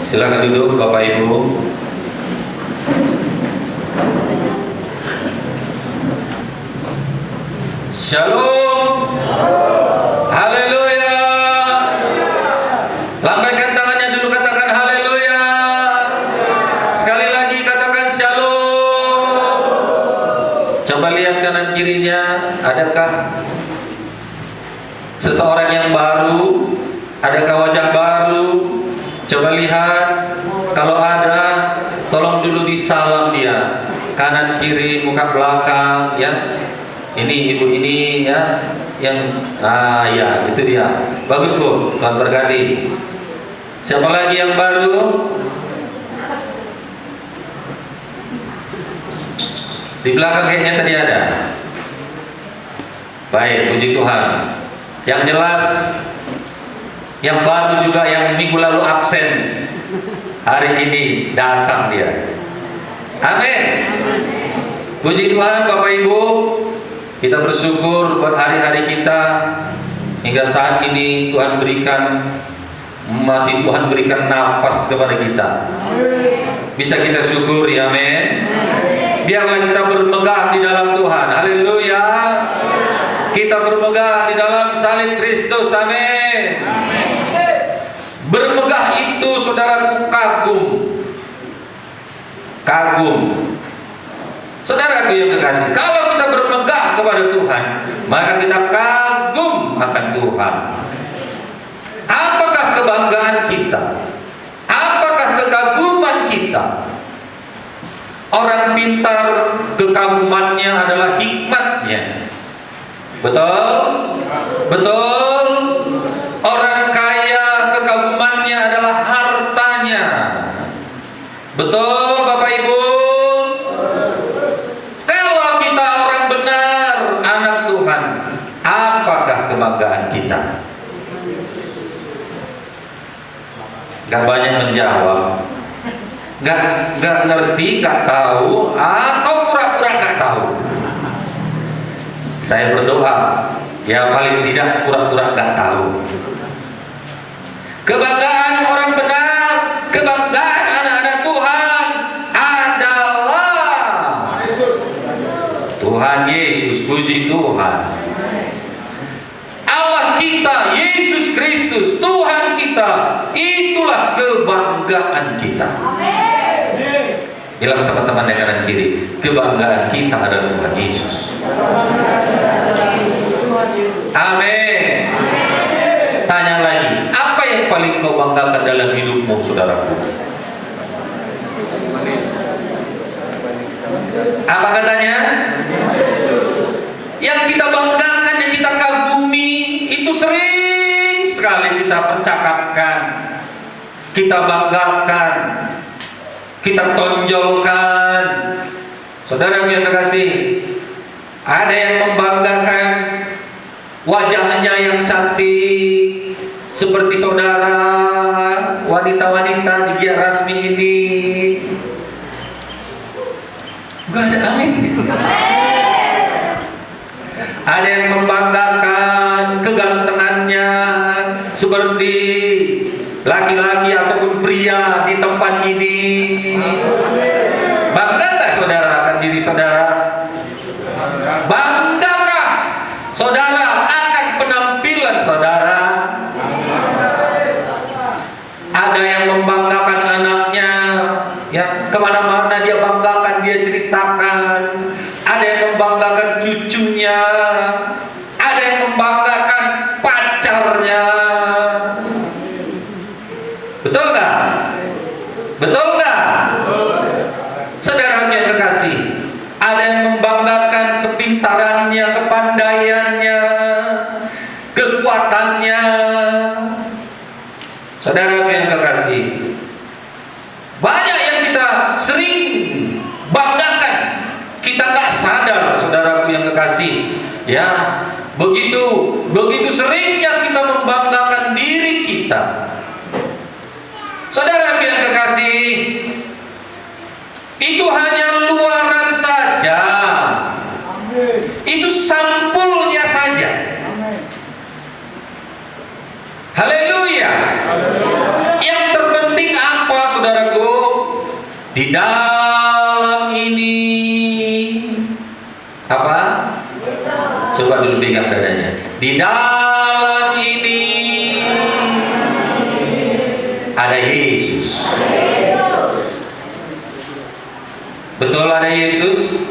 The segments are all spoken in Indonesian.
Silakan duduk Bapak Ibu. Shalom. Haleluya. Lambaikan tangannya dulu, katakan haleluya. Sekali lagi katakan shalom. Coba lihat kanan kirinya, adakah seseorang yang baru? Adakah wajah baru? Coba lihat. Kalau ada, tolong dulu disalam dia. Kanan kiri, muka belakang, ya. Ini ibu ini ya, yang ya itu dia. Bagus Bu, Tuhan berkati. Siapa lagi yang baru? Di belakang kayaknya tadi ada. Baik, puji Tuhan. Yang jelas, yang baru juga yang minggu lalu absen, hari ini datang dia. Amin. Puji Tuhan Bapak Ibu. Kita bersyukur buat hari-hari kita hingga saat ini Tuhan berikan, masih Tuhan berikan napas kepada kita. Bisa kita syukuri, amin. Biarlah kita bermegah di dalam Tuhan, haleluya. Kita bermegah di dalam salib Kristus, amin. Bermegah itu saudaraku kagum. Kagum. Saudaraku yang kekasih, kalau kita bermegah kepada Tuhan, maka kita kagum akan Tuhan. Apakah kebanggaan kita? Apakah kekaguman kita? Orang pintar, kekagumannya adalah hikmatnya. Betul? Betul? Orang kaya, kekagumannya adalah hartanya. Betul Bapak Ibu? Apakah kebanggaan kita? Gak banyak menjawab, gak ngerti, gak tahu, atau pura-pura gak tahu. Saya berdoa, ya paling tidak pura-pura gak tahu. Kebanggaan orang benar, kebanggaan anak-anak Tuhan adalah Tuhan Yesus. Puji Tuhan. Kita, Yesus Kristus, Tuhan kita, itulah kebanggaan kita. Bilang sama teman yang kanan kiri, kebanggaan kita adalah Tuhan Yesus. Amin. Tanya lagi, apa yang paling kau banggakan dalam hidupmu, saudaraku? Apa katanya? Yang kita banggakan, yang kita kagumi, itu sering sekali kita percakapkan, kita banggakan, kita tonjolkan. Saudara yang terkasih, ada yang membanggakan wajahnya yang cantik seperti saudara wanita-wanita di Gia Rasmi ini. Gak ada amin. Ada yang membanggakan kegantengannya seperti laki-laki ataupun pria di tempat ini. Bangga tak saudara akan diri saudara? Banggakah saudara akan penampilan saudara? Ada yang membanggakan anaknya, ya kemana-mana dia banggakan, dia ceritakan. Ada yang membanggakan cucunya, ada yang membanggakan pacarnya. Betul nggak? Betul nggak? Saudara yang kekasih, ada yang membanggakan kepintarannya, kepandaiannya, kekuatannya. Saudara yang kekasih, banyak yang kita sering banggakan, kita nggak sadar, saudaraku yang kekasih, ya begitu seringnya kita membanggakan diri kita. Saudara yang kekasih, itu hanya luaran saja, itu sampulnya saja. Haleluya. Yang terpenting apa? Di dalam ini apa? Coba dulu pegang dadanya. Di dalam ini ada Yesus. Betul ada Yesus?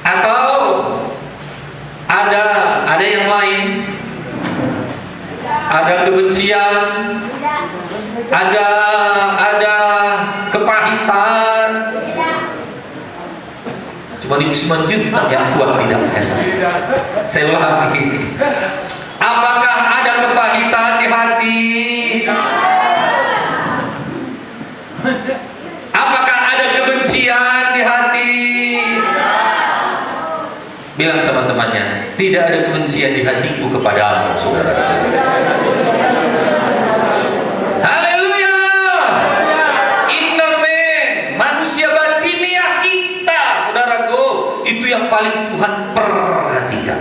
Atau ada yang lain? Ada kebencian, ada kepahitan. Cuma di Wisma Juta yang kuat tidak? Saya ulangi. Apakah ada kepahitan di hati? Apakah ada kebencian di hati? Bilang sama temannya, tidak ada kebencian di hatiku kepadamu, saudara. Haleluya. Inner man, manusia batiniah kita, saudaraku, itu yang paling Tuhan perhatikan.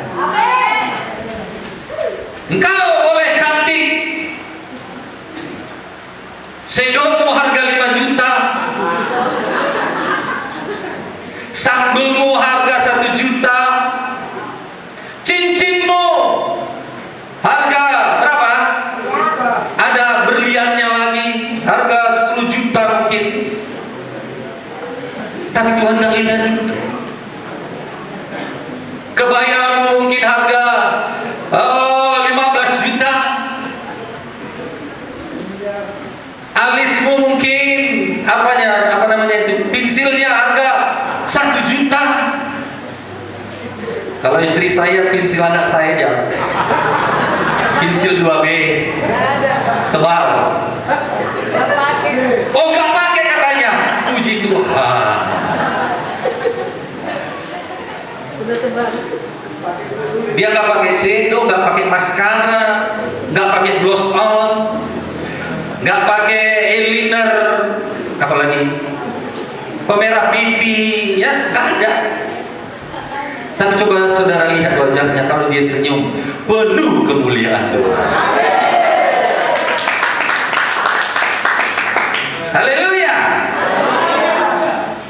Engkau boleh cantik, sedommu harga 5 juta, sanggulmu harga 1 juta, cincinmu harga berapa? Ada berliannya lagi, harga 10 juta mungkin. Tapi Tuhan gak lihat itu. Kebayamu mungkin harga 15 juta. Alismu mungkin apa namanya itu, pensilnya harga 1 juta. Kalau istri saya, pensil anak saya aja, pensil 2B tebal. Oh nggak pakai katanya. Puji Tuhan. Dia nggak pakai shadow, nggak pakai maskara, nggak pakai gloss on, nggak pakai eyeliner, apalagi pemerah pipi, ya nggak ada. Tapi coba saudara lihat wajahnya, kalau dia senyum penuh kemuliaan Tuhan. Haleluya.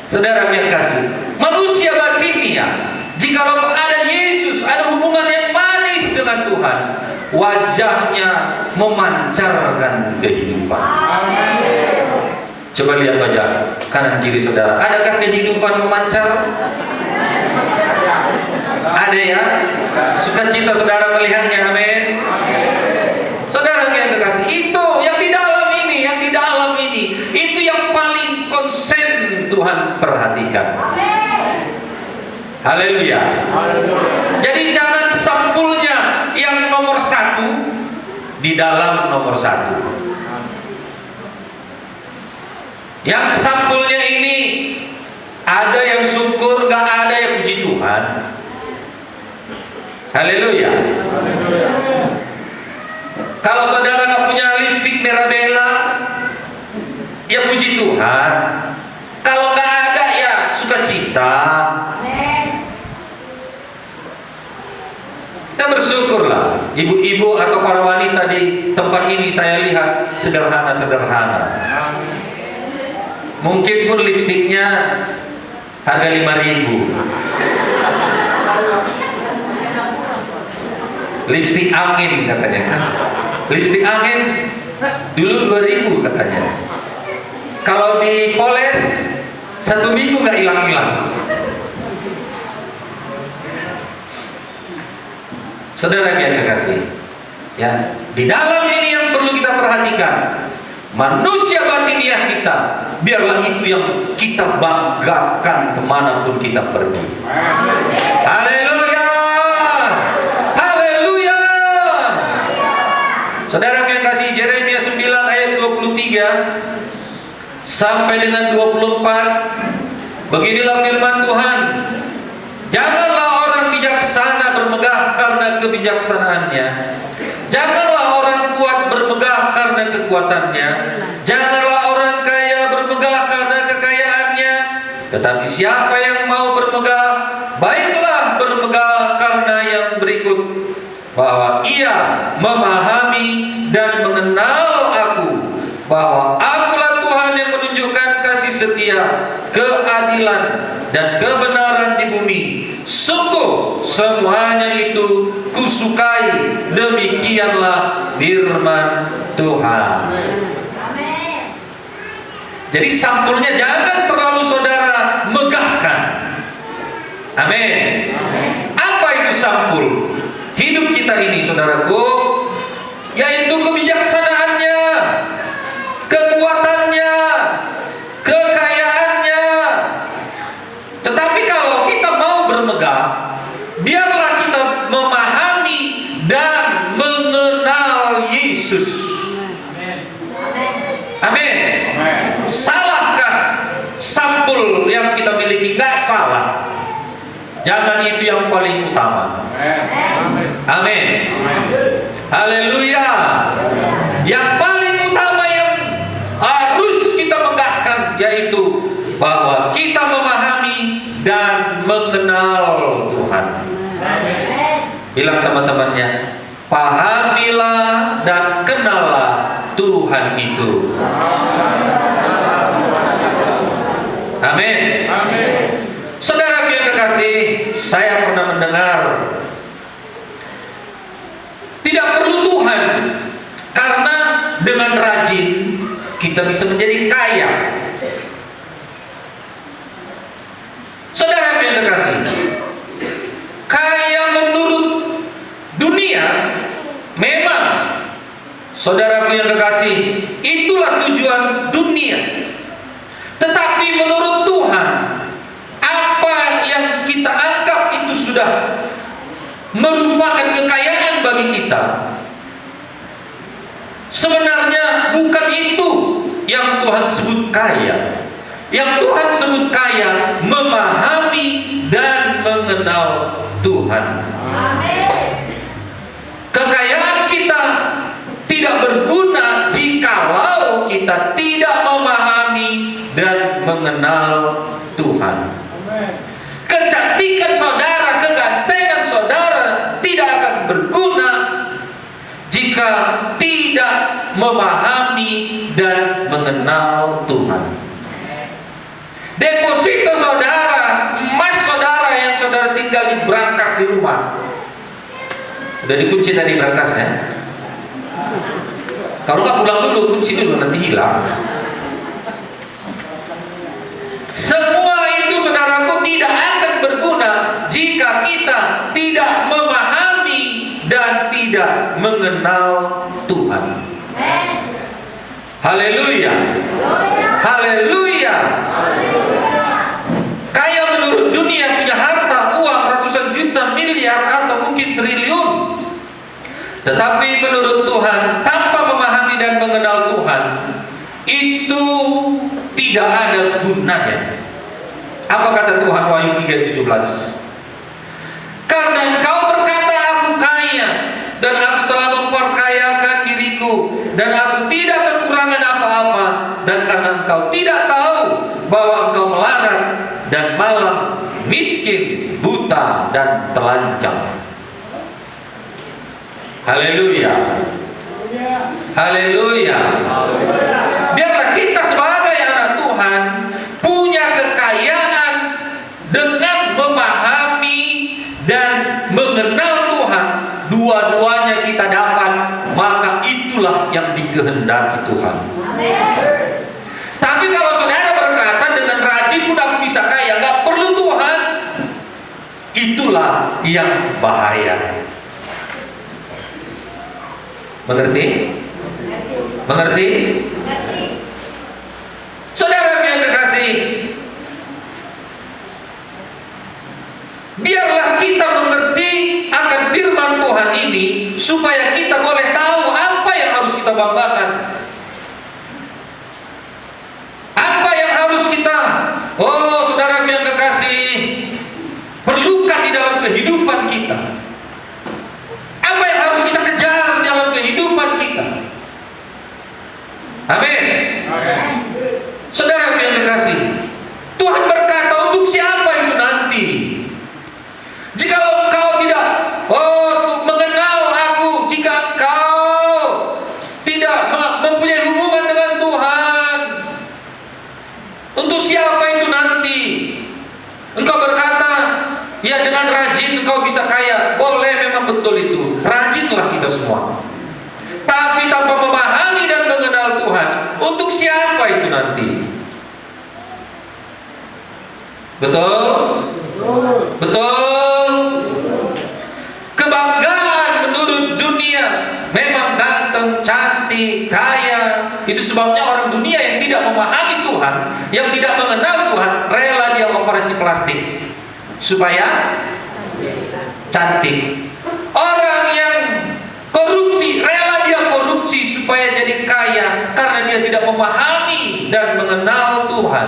Saudara yang kasih, manusia batinnya, jikalau ada Yesus, ada hubungan yang manis dengan Tuhan, wajahnya memancarkan kehidupan. Coba lihat wajah kanan kiri saudara, adakah kehidupan memancar? Ada ya? Sukacita saudara melihatnya, amin. Saudara yang kekasih, itu yang di dalam ini, itu yang paling konsen Tuhan perhatikan. Haleluya. Jadi jangan sampulnya yang nomor 1 di dalam nomor 1. Yang sampulnya ini ada yang syukur, gak ada yang puji Tuhan. Haleluya. Kalau saudara gak punya lipstick Mirabella, ya puji Tuhan. Kalau gak ada, ya sukacita. Kita bersyukurlah. Ibu-ibu atau para wanita di tempat ini saya lihat sederhana-sederhana. Mungkin pun lipstiknya harga 5.000. Lipstik angin katanya kan. Lipstik angin dulu 2.000 katanya. Kalau dipoles 1 minggu gak hilang-hilang. Saudara yang kekasih, ya, di dalam ini yang perlu kita perhatikan, manusia batiniah kita, biarlah itu yang kita banggakan kemanapun kita pergi. Haleluya, haleluya. Saudara yang kasih, Yeremia 9 ayat 23 sampai dengan 24, beginilah firman Tuhan. Janganlah orang bijaksana bermegah karena kebijaksanaannya, janganlah orang kuat bermegah karena kekuatannya, janganlah orang kaya bermegah karena kekayaannya, tetapi siapa yang mau bermegah, baiklah bermegah karena yang berikut, bahwa ia memahami dan mengenal aku, bahwa akulah Tuhan yang menunjukkan kasih setia, keadilan, dan kebenaran di bumi. Sungguh semuanya itu kusukai. Demikianlah firman Tuhan. Jadi sampulnya jangan terlalu saudara megahkan. Amin. Apa itu sampul hidup kita ini, saudaraku? Yaitu kebijaksanaannya, kekuatannya, kekayaannya. Tetapi kalau kita mau bermegah, biarlah kita memahami dan mengenal Yesus. Amin. Salahkah sampul yang kita miliki? Gak salah. Jangan itu yang paling utama. Amin. Haleluya. Yang paling utama yang harus kita megahkan yaitu bahwa kita memahami dan mengenal Tuhan. Bilang sama temannya, pahamilah dan kenallah Tuhan itu. Amin. Saudara yang kekasih, saya pernah mendengar tidak perlu Tuhan, karena dengan rajin kita bisa menjadi kaya. Saudara yang kekasih, kaya menurut dunia memang, saudaraku yang kekasih, itulah tujuan dunia. Tetapi menurut Tuhan, apa yang kita anggap itu sudah merupakan kekayaan bagi kita, sebenarnya bukan itu yang Tuhan sebut kaya. Yang Tuhan sebut kaya, memahami dan mengenal Tuhan. Kekayaan kita tidak berguna jikalau kita tidak memahami dan mengenal Tuhan. Kecantikan saudara, kegantengan saudara tidak akan berguna jika tidak memahami dan mengenal Tuhan. Deposito saudara, emas saudara yang saudara tinggal di brankas di rumah, udah dikunci tadi brankasnya. Kalau nggak pulang dulu, kunci dulu, nanti hilang. Semua itu saudaraku tidak akan berguna jika kita tidak memahami dan tidak mengenal Tuhan. Haleluya. Haleluya. Kaya menurut dunia, punya harta, uang ratusan juta, miliar, atau mungkin triliun. Tetapi menurut Tuhan, tanpa memahami dan mengenal Tuhan, itu tidak ada gunanya. Apa kata Tuhan Wahyu 3:17? Karena engkau berkata, aku kaya, dan aku telah memperkayakan diriku, dan aku tidak kekurangan apa-apa, dan karena engkau tidak tahu bahwa engkau melarat dan malam, miskin, buta, dan telanjang. Haleluya. Haleluya. Biarlah kita sebagai anak Tuhan punya kekayaan dengan memahami dan mengenal Tuhan. Dua-duanya kita dapat, maka itulah yang dikehendaki Tuhan. Tapi kalau saudara berkata dengan rajin pun aku bisa kaya, nggak perlu Tuhan, itulah yang bahaya. Mengerti? Mengerti? Saudara yang terkasih, biarlah kita mengerti akan firman Tuhan ini supaya kita boleh tahu apa yang harus kita banggakan, apa yang harus kita, oh saudara yang terkasih, perlukan di dalam kehidupan kita. Apa yang harus kita kejar dalam kehidupan kita. Amin. Saudara yang terkasih, Tuhan berkata, untuk siapa itu nanti? Jikalau engkau tidak mengenal aku, jika engkau tidak mempunyai hubungan dengan Tuhan, untuk engkau bisa kaya. Boleh, memang betul itu. Rajinlah kita semua. Tapi tanpa memahami dan mengenal Tuhan, untuk siapa itu nanti? Betul? Betul? Kebanggaan menurut dunia, memang ganteng, cantik, kaya. Itu sebabnya orang dunia yang tidak memahami Tuhan, yang tidak mengenal Tuhan, rela dia operasi plastik supaya cantik. Orang yang korupsi, rela dia korupsi supaya jadi kaya, karena dia tidak memahami dan mengenal Tuhan.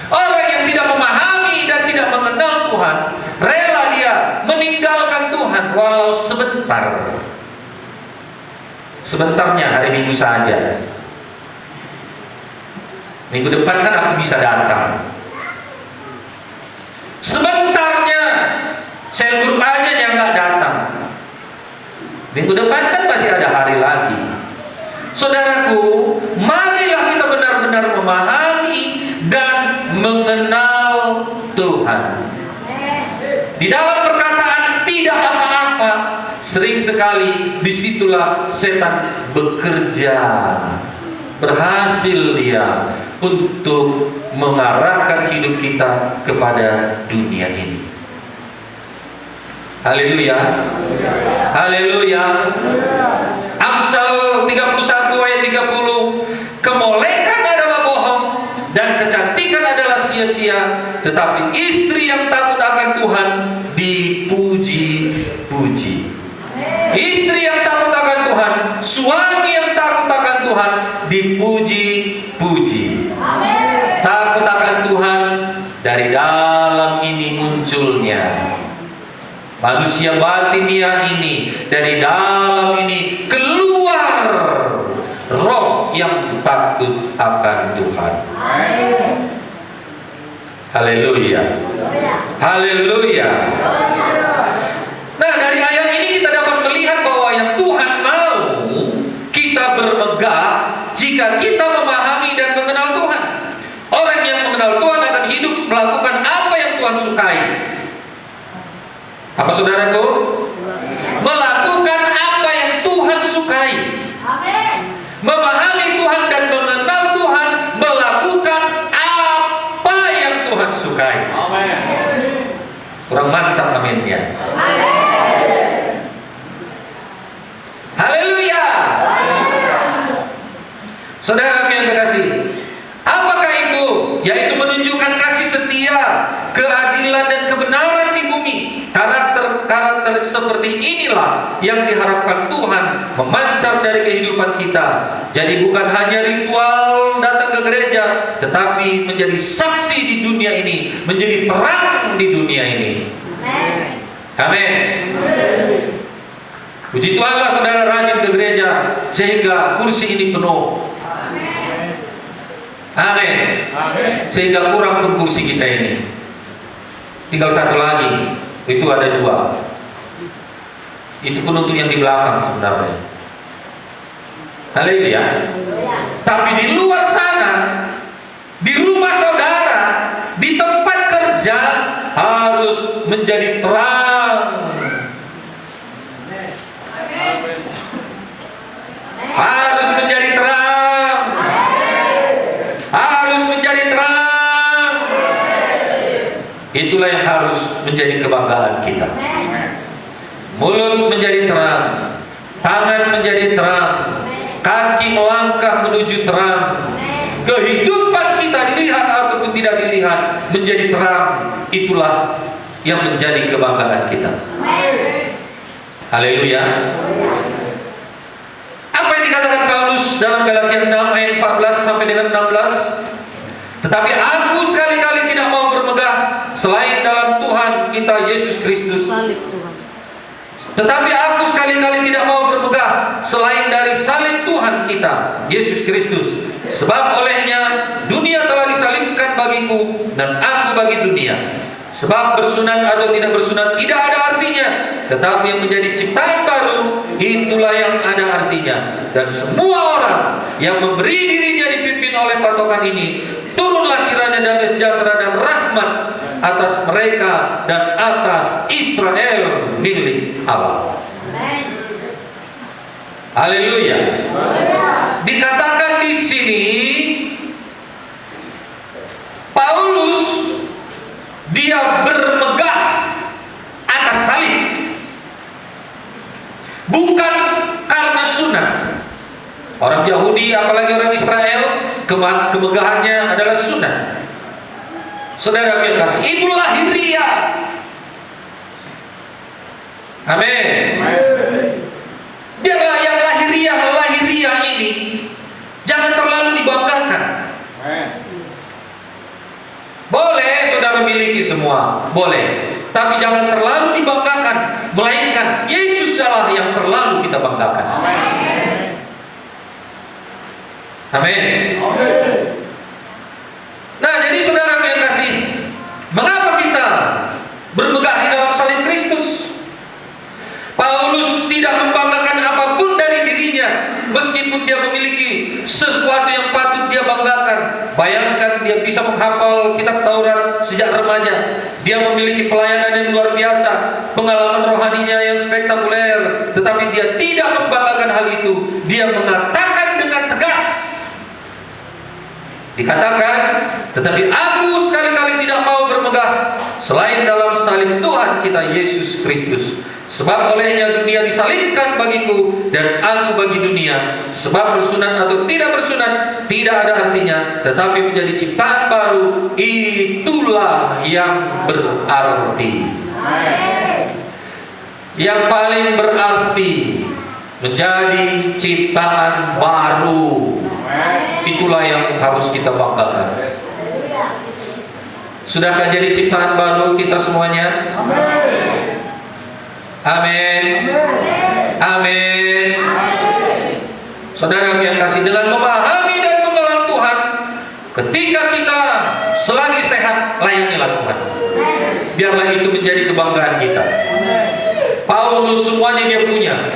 Orang yang tidak memahami dan tidak mengenal Tuhan, rela dia meninggalkan Tuhan walau sebentar. Sebentarnya, hari Minggu saja. Minggu depan kan aku bisa datang. Sebentarnya, sel group aja yang nggak datang. Minggu depan kan masih ada hari lagi. Saudaraku, marilah kita benar-benar memahami dan mengenal Tuhan. Di dalam perkataan tidak apa-apa, sering sekali disitulah setan bekerja. Berhasil dia untuk mengarahkan hidup kita kepada dunia ini. Haleluya. Haleluya. Amsal 31 ayat 30, kemolekan adalah bohong dan kecantikan adalah sia-sia, tetapi istri yang takut akan Tuhan dipuji-puji. Istri yang takut akan Tuhan, suami yang takut akan Tuhan dipuji-puji. Takut akan Tuhan, dari dalam ini munculnya manusia batinia ini, dari dalam ini keluar roh yang takut akan Tuhan. Haleluya. Haleluya. Nah, dari ayat ini kita dapat melihat bahwa yang Tuhan mau kita bermegah jika kita memahami dan mengenal Tuhan. Orang yang mengenal Tuhan akan hidup melakukan apa yang Tuhan sukai. Apa saudaraku? Melakukan apa yang Tuhan sukai. Memahami Tuhan dan mengenal Tuhan, melakukan apa yang Tuhan sukai. Kurang mantap aminnya. Haleluya. Saudara yang terkasih, apakah itu? Yaitu menunjukkan kasih setia, keadilan dan kebenaran di bumi. Karakter seperti inilah yang diharapkan Tuhan memancar dari kehidupan kita. Jadi bukan hanya ritual datang ke gereja, tetapi menjadi saksi di dunia ini, menjadi terang di dunia ini. Amin. Puji Tuhanlah saudara rajin ke gereja sehingga kursi ini penuh. Amin. Sehingga kurang pun kursi kita ini. Tinggal satu lagi. Itu ada 2. Itu pun untuk yang di belakang sebenarnya. Haleluya. Tapi di luar sana, di rumah saudara, di tempat kerja, harus menjadi terang. Harus menjadi terang. Harus menjadi terang. Itulah yang harus menjadi kebanggaan kita. Mulut menjadi terang, tangan menjadi terang, kaki melangkah menuju terang, kehidupan kita dilihat ataupun tidak dilihat menjadi terang. Itulah yang menjadi kebanggaan kita. Haleluya. Apa yang dikatakan Paulus dalam Galatia 6 ayat 14 sampai dengan 16? Tetapi aku sekali-kali tidak mau bermegah selain dalam Tuhan kita Yesus Kristus. Tetapi aku sekali-kali tidak mau bermegah selain dari salib Tuhan kita Yesus Kristus. Sebab olehnya dunia telah disalibkan bagiku dan aku bagi dunia. Sebab bersunat atau tidak bersunat tidak ada artinya, tetapi yang menjadi ciptaan baru itulah yang ada artinya. Dan semua orang yang memberi dirinya dipimpin oleh patokan ini turunlah kiranya damai sejahtera dan rahmat atas mereka dan atas Israel milik Allah. Haleluya. Dikatakan di sini Paulus dia bermegah atas salib, bukan karena sunat. Orang Yahudi apalagi orang Israel kemegahannya adalah sunat. Saudara yang kasih, itu lahiriah. Amin. Biarlah yang lahiriah ini jangan terlalu dibanggakan. Boleh saudara miliki semua, boleh, tapi jangan terlalu dibanggakan, melainkan Yesus salah yang terlalu kita banggakan. Amin. Nah, jadi saudara yang kasih, mengapa kita bermegah di dalam salib Kristus? Paulus tidak membanggakan apapun dari dirinya, meskipun dia memiliki sesuatu yang patut dia banggakan. Bayangkan dia bisa menghafal kitab Taurat sejak remaja. Dia memiliki pelayanan yang luar biasa, pengalaman rohaninya yang spektakuler, tetapi dia tidak membanggakan hal itu. Dia mengatakan dengan tegas, dikatakan, tetapi aku sekali-kali tidak mau bermegah selain dalam salib Tuhan kita Yesus Kristus. Sebab olehnya dunia disalibkan bagiku dan aku bagi dunia. Sebab bersunat atau tidak bersunat tidak ada artinya, tetapi menjadi ciptaan baru, itulah yang berarti. Yang paling berarti menjadi ciptaan baru, itulah yang harus kita banggakan. Sudahkah jadi ciptaan baru kita semuanya? Amin. Amin. Saudara yang kasih, dengan memahami dan mengenal Tuhan, ketika kita selagi sehat, layanilah Tuhan. Biarlah itu menjadi kebanggaan kita. Paulus semuanya dia punya,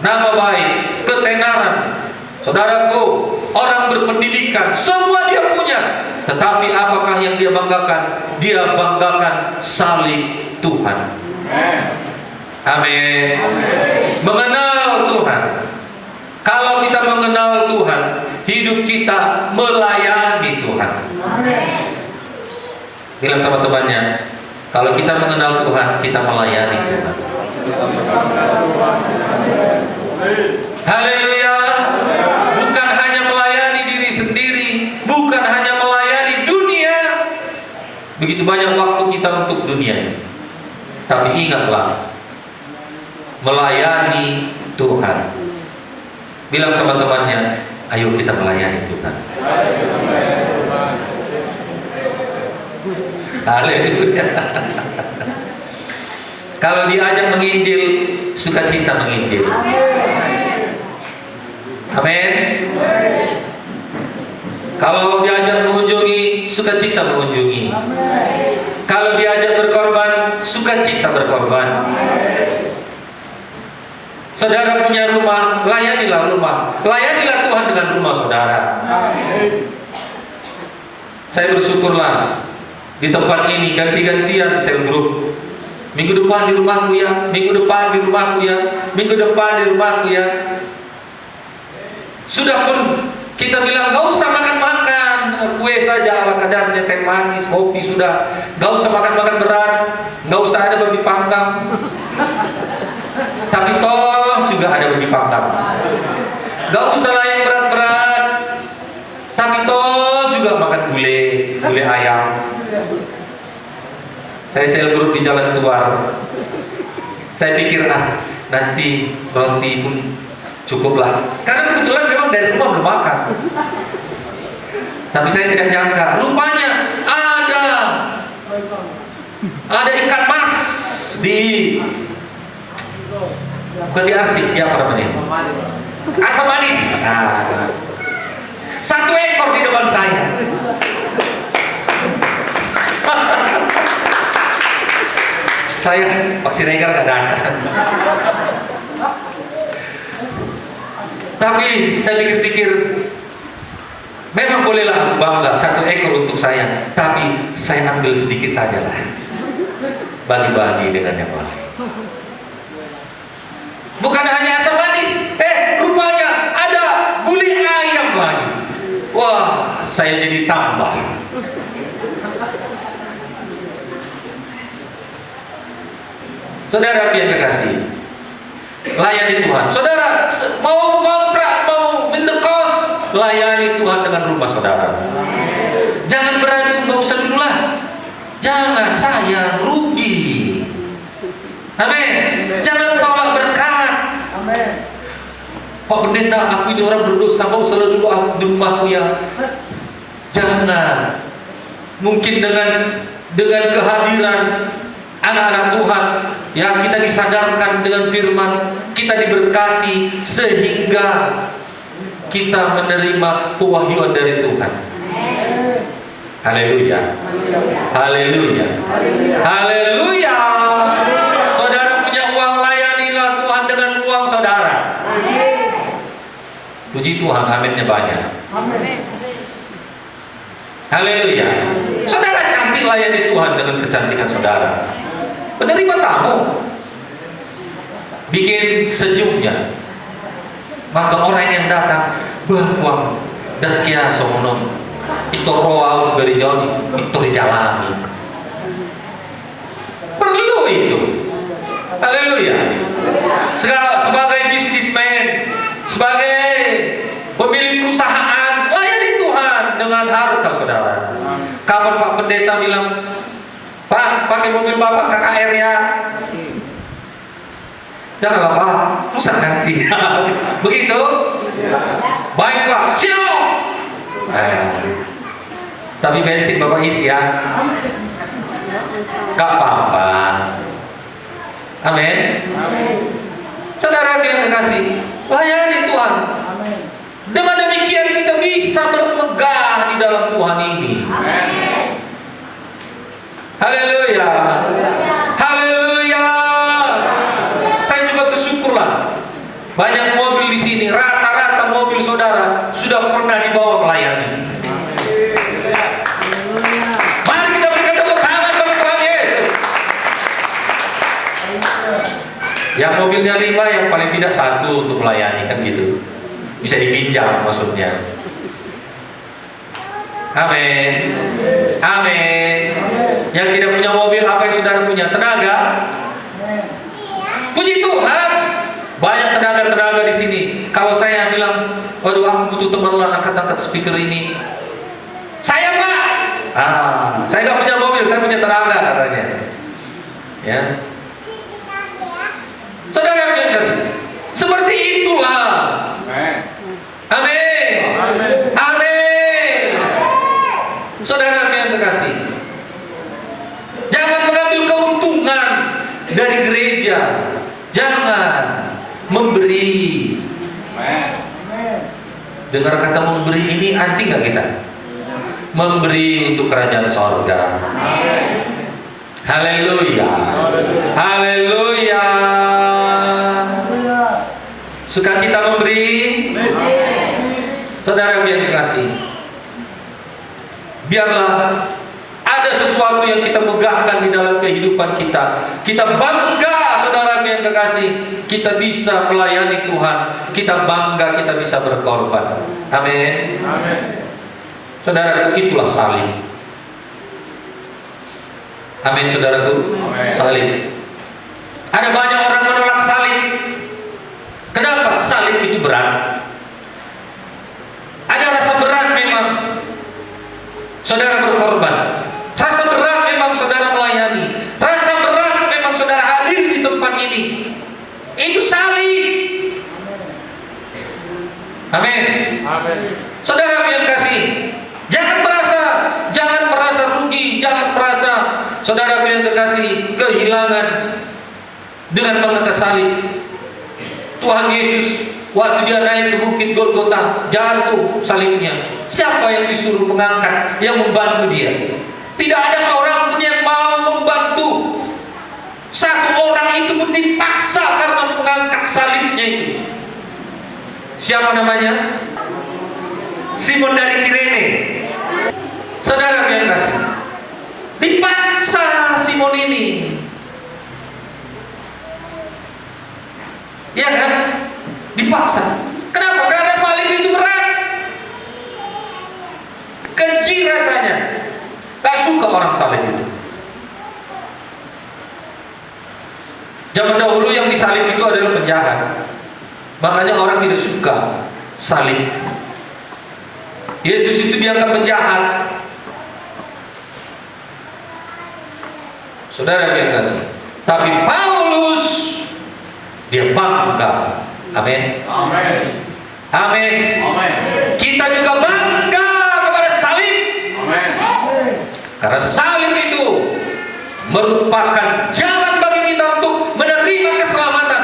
nama baik, ketenaran. Saudaraku, orang berpendidikan, semua dia punya. Tetapi apakah yang dia banggakan? Dia banggakan salib Tuhan. Amin. Mengenal Tuhan. Kalau kita mengenal Tuhan, hidup kita melayani Tuhan. Bilang sama temannya, kalau kita mengenal Tuhan, kita melayani Tuhan. Haleluya. Bukan hanya melayani diri sendiri, bukan hanya melayani dunia. Begitu banyak waktu kita untuk dunia ini. Tapi ingatlah, melayani Tuhan. Bilang sama temannya, ayo kita melayani Tuhan. Haleluya. Kalau diajak menginjil, sukacita menginjil. Amin. Kalau diajak mengunjungi, sukacita mengunjungi. Kalau diajak berkorban, sukacita berkorban. Saudara punya rumah, layanilah rumah. Layanilah Tuhan dengan rumah saudara. Saya bersyukurlah di tempat ini ganti-gantian sel grup. Minggu depan di rumahku ya, minggu depan di rumahku ya, minggu depan di rumahku ya. Sudah pun kita bilang gak usah makan-makan, kue saja ala kadarnya, teh manis, kopi sudah. Gak usah makan-makan berat, gak usah ada babi panggang. Tapi toh juga ada babi panggang. Gak usah lah yang berat-berat, tapi toh juga makan gulai ayam. Saya sel grup di Jalan Tuar. Saya pikir nanti roti pun cukuplah. Karena kebetulan memang dari rumah belum makan. Tapi saya tidak nyangka, rupanya ada ikan mas di, bukan di arsik, ya apa namanya? Asam manis. Nah, 1 ekor di depan saya. Saya Pak Siregar gak datang. Tapi saya pikir-pikir, memang bolehlah aku bangga, 1 ekor untuk saya, tapi saya ambil sedikit sajalah, bagi-bagi dengan yang lain. Bukan hanya asam manis, rupanya ada gulai ayam lagi. Wah, saya jadi tambah. Saudara yang terkasih, layani Tuhan. Saudara mau kontrak, mau mendekos, layani Tuhan dengan rumah saudara. Jangan beradu, nggak usah dulu lah. Jangan, sayang, rugi. Amin. Jangan tolak berkat. Amin. Pak Pendeta, aku ini orang berdosa, mau selalu dulu di rumahku ya. Jangan. Mungkin dengan kehadiran anak-anak Tuhan, ya, kita disadarkan dengan firman, kita diberkati sehingga kita menerima pewahyuan dari Tuhan. Haleluya. Haleluya. Haleluya. Saudara punya uang, layanilah Tuhan dengan uang saudara. Puji Tuhan, aminnya banyak. Haleluya. Saudara cantik, layani Tuhan dengan kecantikan saudara. Penerima tamu, bikin senyumnya, maka orang yang datang bahwa dakia somono itu roa untuk dari jauh itu dijalani. Perlu itu. Haleluya. Sebagai bisnismen, sebagai pemilik perusahaan, layani Tuhan dengan harta saudara. Kapan Pak Pendeta bilang, Pak, pakai mobil Bapak KKR ya. Janganlah Pak, rusak nanti. Begitu? Baik Pak, siap. Tapi bensin Bapak isi ya. Gak apa-apa. Amin. Saudara yang terkasih, layani Tuhan. Dengan demikian kita bisa bermegah di dalam Tuhan ini. Haleluya. Haleluya. Saya juga bersyukurlah. Banyak mobil di sini, rata-rata mobil saudara sudah pernah dibawa melayani. Mari kita berikan tepuk tangan bagi Tuhan Yesus. Yang mobilnya 5, yang paling tidak 1 untuk melayani, kan gitu. Bisa dipinjam maksudnya. Amin. Amin. Yang tidak punya mobil, apa yang saudara punya? Tenaga. Puji Tuhan. Banyak tenaga-tenaga di sini. Kalau saya bilang, waduh aku butuh teman lah, angkat-angkat speaker ini. Saya Pak. Saya nggak punya mobil, saya punya tenaga katanya. Ya. Saudara yang kasih. Seperti itulah. Amin. Amin. Saudara yang terkasih, jangan mengambil keuntungan dari gereja. Jangan memberi. Dengar kata memberi ini anti nggak kita? Memberi untuk kerajaan sorga. Haleluya. Haleluya. Sukacita memberi. Saudara yang dikasih, biarlah ada sesuatu yang kita megahkan di dalam kehidupan kita. Kita bangga, saudara yang terkasih, kita bisa melayani Tuhan. Kita bangga, kita bisa berkorban. Amin. Amin. Saudaraku, itulah salib. Amin, saudaraku. Amin. Salib. Ada banyak orang menolak salib. Kenapa? Salib itu berat. Ada rasa berat memang saudara berkorban. Rasa berat memang saudara melayani. Rasa berat memang saudara hadir di tempat ini. Itu salib. Amin. Amin. Saudara yang kasih, jangan merasa rugi, jangan merasa saudara yang terkasih kehilangan dengan mengangkat salib. Tuhan Yesus waktu dia naik ke bukit Golgota, jatuh salibnya. Siapa yang disuruh mengangkat, yang membantu dia? Tidak ada seorang pun yang mau membantu. Satu orang itu pun dipaksa karena mengangkat salibnya itu. Siapa namanya? Simon dari Kirene. Saudara yang kasih, dipaksa Simon ini, ya kan? Dipaksa. Kenapa? Karena salib itu berat, keji rasanya. Gak suka orang salib itu. Zaman dahulu yang disalib itu adalah penjahat, makanya orang tidak suka salib. Yesus itu dianggap penjahat. Saudara yang kasih, tapi Paulus dia bangga. Amin. Amin. Amin. Amin. Kita juga bangga kepada salib. Amin. Karena salib itu merupakan jalan bagi kita untuk menerima keselamatan.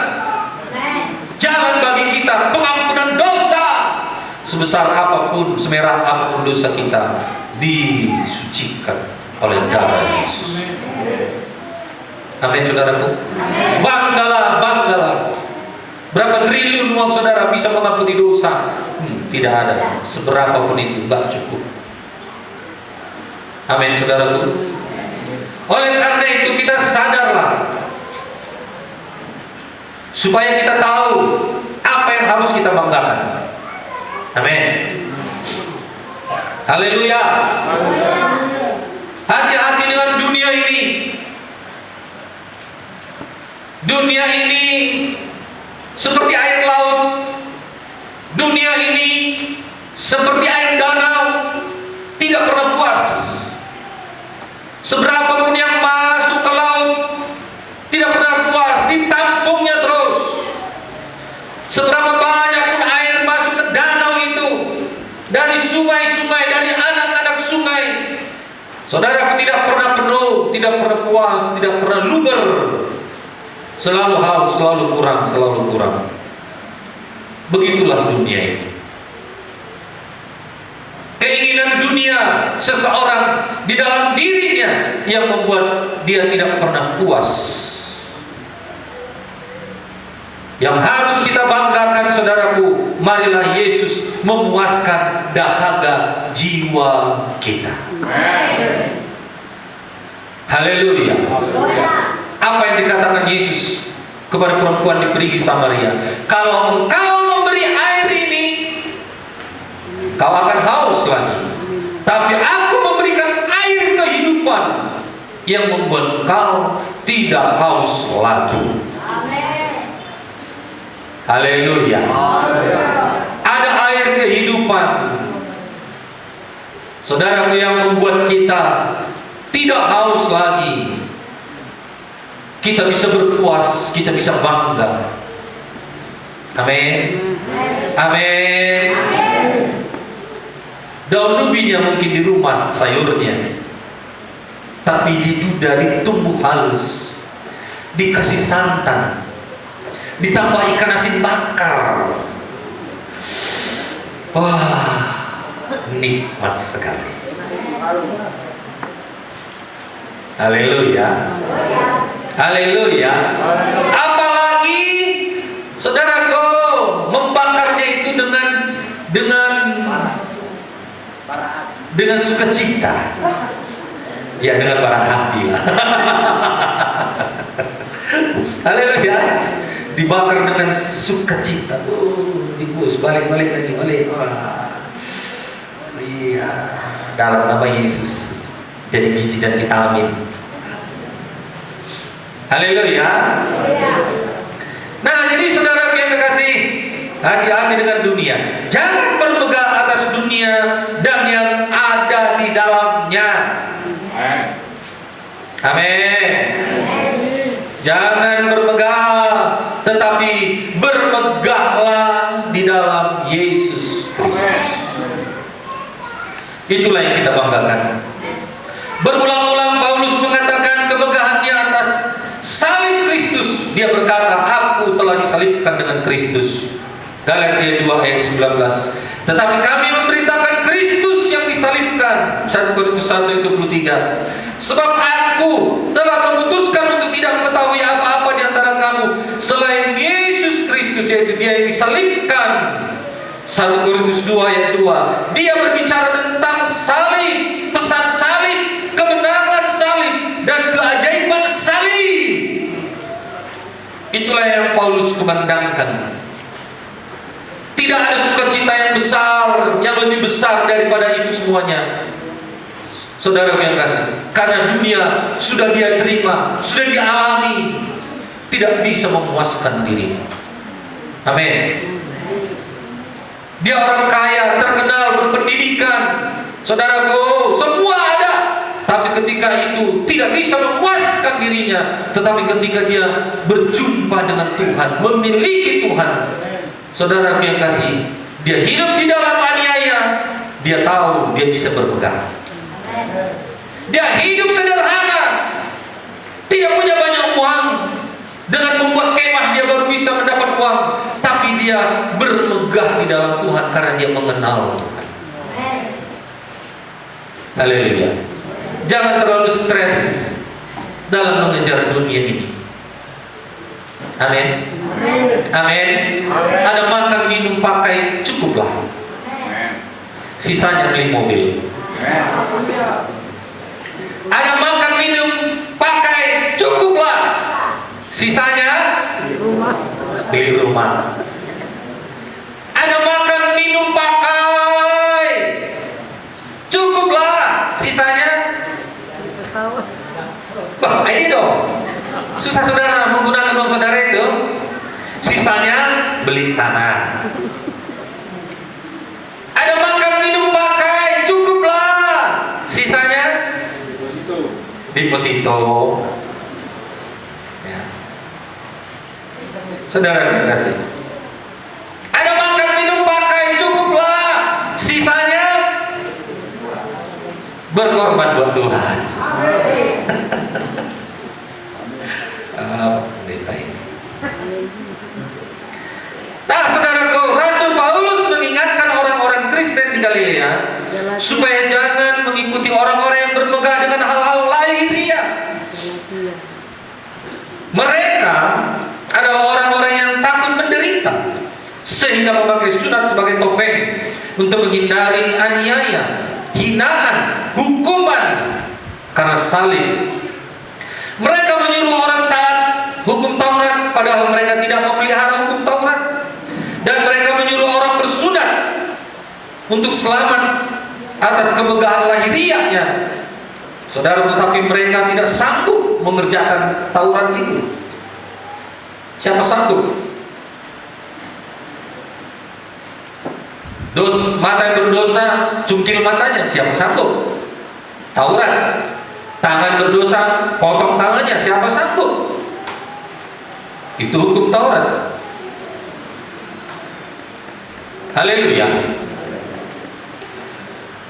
Jalan bagi kita pengampunan dosa. Sebesar apapun, semerah apapun dosa kita, disucikan oleh darah Yesus. Amin, saudaraku. Banggalah, banggalah. Berapa triliun uang saudara bisa mengampuni dosa? Tidak ada. Seberapa pun itu, gak cukup. Amin, saudaraku. Oleh karena itu kita sadarlah, supaya kita tahu apa yang harus kita banggakan. Amin. Haleluya. Hati-hati dengan dunia ini. Dunia ini seperti air laut. Dunia ini seperti air danau, tidak pernah puas. Seberapapun yang masuk ke laut, tidak pernah puas, ditampungnya terus. Seberapa banyak pun air masuk ke danau itu, dari sungai-sungai, dari anak-anak sungai, saudaraku, tidak pernah penuh, tidak pernah puas, tidak pernah luber. Selalu haus, selalu kurang, selalu kurang. Begitulah dunia ini. Keinginan dunia seseorang di dalam dirinya yang membuat dia tidak pernah puas. Yang harus kita banggakan, saudaraku, marilah Yesus memuaskan dahaga jiwa kita. Haleluya. Apa yang dikatakan Yesus kepada perempuan di perigi Samaria? Kalau engkau memberi air ini, kau akan haus lagi. Tapi aku memberikan air kehidupan yang membuat kau tidak haus lagi. Haleluya. Ada air kehidupan, saudaraku, yang membuat kita tidak haus lagi. Kita bisa berpuas, kita bisa bangga. Amin. Amin. Daun ubinya mungkin di rumah sayurnya, tapi diduda, ditumbuh halus, dikasih santan, ditambah ikan asin bakar. Wah, nikmat sekali. Haleluya. Haleluya. Apalagi saudaraku membakarnya itu dengan sukacita. Ya, dengan bara hati lah. Haleluya. Dibakar dengan sukacita. Dibus balik lagi, balik. Iya, dalam nama Yesus jadi gizi dan vitamin. Haleluya. Nah, jadi saudara yang terkasih, hati-hati dengan dunia. Jangan bermegah atas dunia dan yang ada di dalamnya. Amin. Jangan bermegah, tetapi bermegahlah di dalam Yesus Kristus. Itulah yang kita banggakan. Berulang-ulang Paulus mengatakan kemegahannya atas salib Kristus. Dia berkata, aku telah disalibkan dengan Kristus. Galatia 2 ayat 19. Tetapi kami memberitakan Kristus yang disalibkan. 1 Korintus 1 ayat 23. Sebab aku telah memutuskan untuk tidak mengetahui apa-apa di antara kamu selain Yesus Kristus, yaitu Dia yang disalibkan. 1 Korintus 2 ayat 2. Dia berbicara tentang salib. Pesan berkumandangkan. Tidak ada sukacita yang besar, yang lebih besar daripada itu semuanya. Saudara yang kasih, karena dunia sudah dia terima, sudah dia alami, tidak bisa memuaskan dirinya. Amin. Dia orang kaya, terkenal, berpendidikan. Saudaraku, semua ada. Tapi ketika itu tidak bisa memuaskan dirinya. Tetapi ketika dia berjumpa dengan Tuhan, memiliki Tuhan, saudaraku yang kasih, dia hidup di dalam aniaya. Dia tahu dia bisa berpegang. Dia hidup sederhana, tidak punya banyak uang. Dengan membuat kemah dia baru bisa mendapat uang. Tapi dia bermegah di dalam Tuhan karena dia mengenal Tuhan. Haleluya. Jangan terlalu stres dalam mengejar dunia ini. Amin. Amin. Ada makan, minum, pakai, cukuplah. Sisanya beli mobil. Ada makan, minum, pakai, cukuplah. Sisanya beli rumah. Ada makan, minum, pakai, cukuplah. Sisanya ini dong. Susah saudara menggunakan uang saudara itu. Sisanya beli tanah. Ada makan, minum, pakai, cukuplah. Sisanya deposito. Ya. Saudara kasih. Ada makan, minum, pakai, cukuplah. Sisanya berkorban buat Tuhan. Pendeta ini. Nah, saudaraku, Rasul Paulus mengingatkan orang-orang Kristen di Galilea supaya jangan mengikuti orang-orang yang bermegah dengan hal-hal lahiriah. Mereka adalah orang-orang yang takut menderita, sehingga memakai sunat sebagai topeng untuk menghindari aniaya, hinaan, hukuman karena salib. Mereka menyuruh orang taat hukum Taurat, padahal mereka tidak memelihara hukum Taurat. Dan mereka menyuruh orang bersunat untuk selamat atas kemegahan lahiriahnya. Saudara, tetapi mereka tidak sanggup mengerjakan Taurat itu. Siapa sanggup? Mata yang berdosa, cungkil matanya, siapa sanggup? Taurat. Tangan berdosa, potong tangannya, siapa sanggup? Itu hukum Taurat. Haleluya.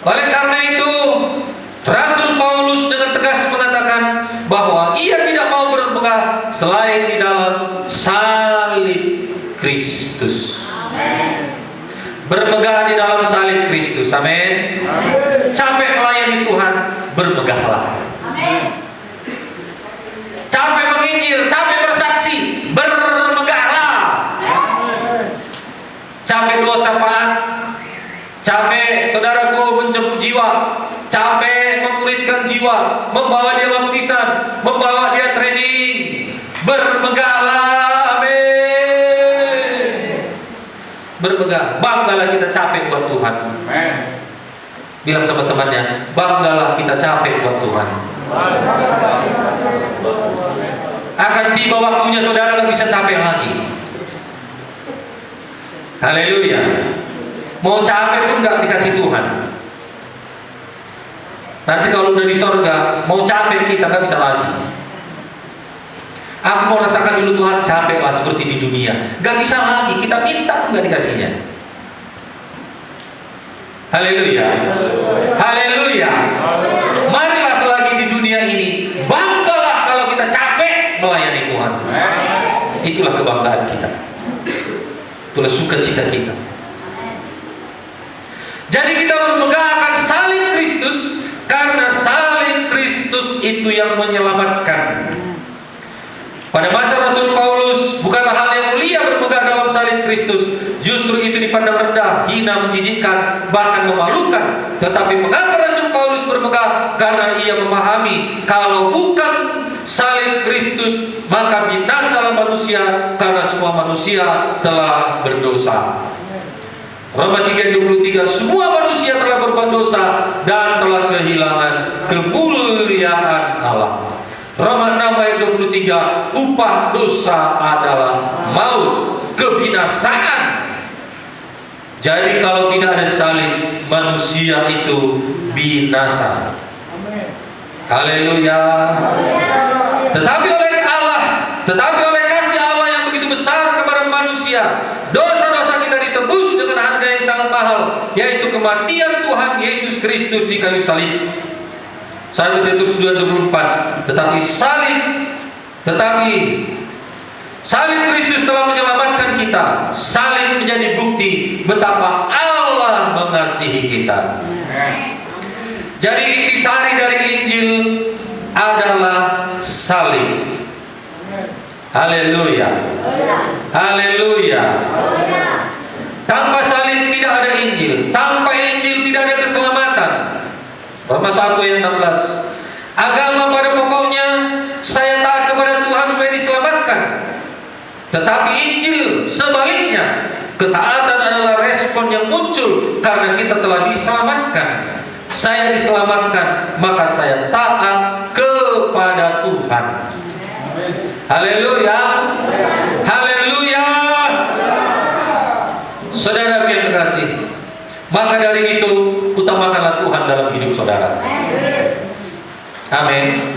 Oleh karena itu, Rasul Paulus dengan tegas mengatakan bahwa ia tidak mau bermegah selain di dalam salib Kristus. Bermegah di dalam salib Kristus. Amin. Capek melayani Tuhan, bermegahlah. Capek menginjil, capek bersaksi, bermegahlah. Capek dosa pahat, capek saudaraku menjemput jiwa, capek memuridkan jiwa, membawa dia baptisan, membawa dia training, bermegahlah. Amin. Bermegah, banggalah kita capek buat Tuhan. Bilang sama temannya, banggalah kita capek buat Tuhan. Akan tiba waktunya saudara nggak bisa capek lagi. Haleluya. Mau capek pun nggak dikasih Tuhan. Nanti kalau udah di sorga, mau capek kita nggak bisa lagi. Aku mau rasakan dulu Tuhan, capek lah seperti di dunia. Nggak bisa lagi, kita minta pun nggak dikasihnya. Haleluya. Haleluya. Marilah selagi di dunia ini, banggalah kalau kita capek melayani Tuhan. Itulah kebanggaan kita. Itulah sukacita kita. Jadi kita memegahkan salib Kristus karena salib Kristus itu yang menyelamatkan. Pada masa Rasul Paulus bukanlah hal yang mulia bermegah dalam salib Kristus. Justru itu dipandang rendah, hina, menjijikkan, bahkan memalukan. Tetapi mengapa Rasul Paulus bermegah? Karena ia memahami kalau bukan salib Kristus, maka binasalah manusia, karena semua manusia telah berdosa. Roma 3:23, semua manusia telah berbuat dosa dan telah kehilangan kemuliaan Allah. Roma 6:23, upah dosa adalah maut, kebinasaan. Jadi kalau tidak ada salib, manusia itu binasa. Haleluya. Tetapi oleh kasih Allah yang begitu besar kepada manusia, dosa-dosa kita ditebus dengan harga yang sangat mahal, yaitu kematian Tuhan Yesus Kristus di kayu salib. 1 Petrus 2:24. Tetapi salib Kristus telah menyelamatkan kita. Salib menjadi bukti betapa Allah mengasihi kita. Jadi intisari dari Injil adalah salib. Haleluya. Haleluya. Tanpa salib tidak ada Injil. Tanpa Injil tidak ada keselamatan. Roma 1:16. Agama pada pokoknya saya taat kepada Tuhan supaya diselamatkan. Tetapi Injil sebaliknya, ketaatan adalah respon yang muncul karena kita telah diselamatkan. Saya diselamatkan, maka saya taat kepada Tuhan. Haleluya. Haleluya. Saudara yang terkasih, maka dari itu utamakanlah Tuhan dalam hidup saudara. Amin.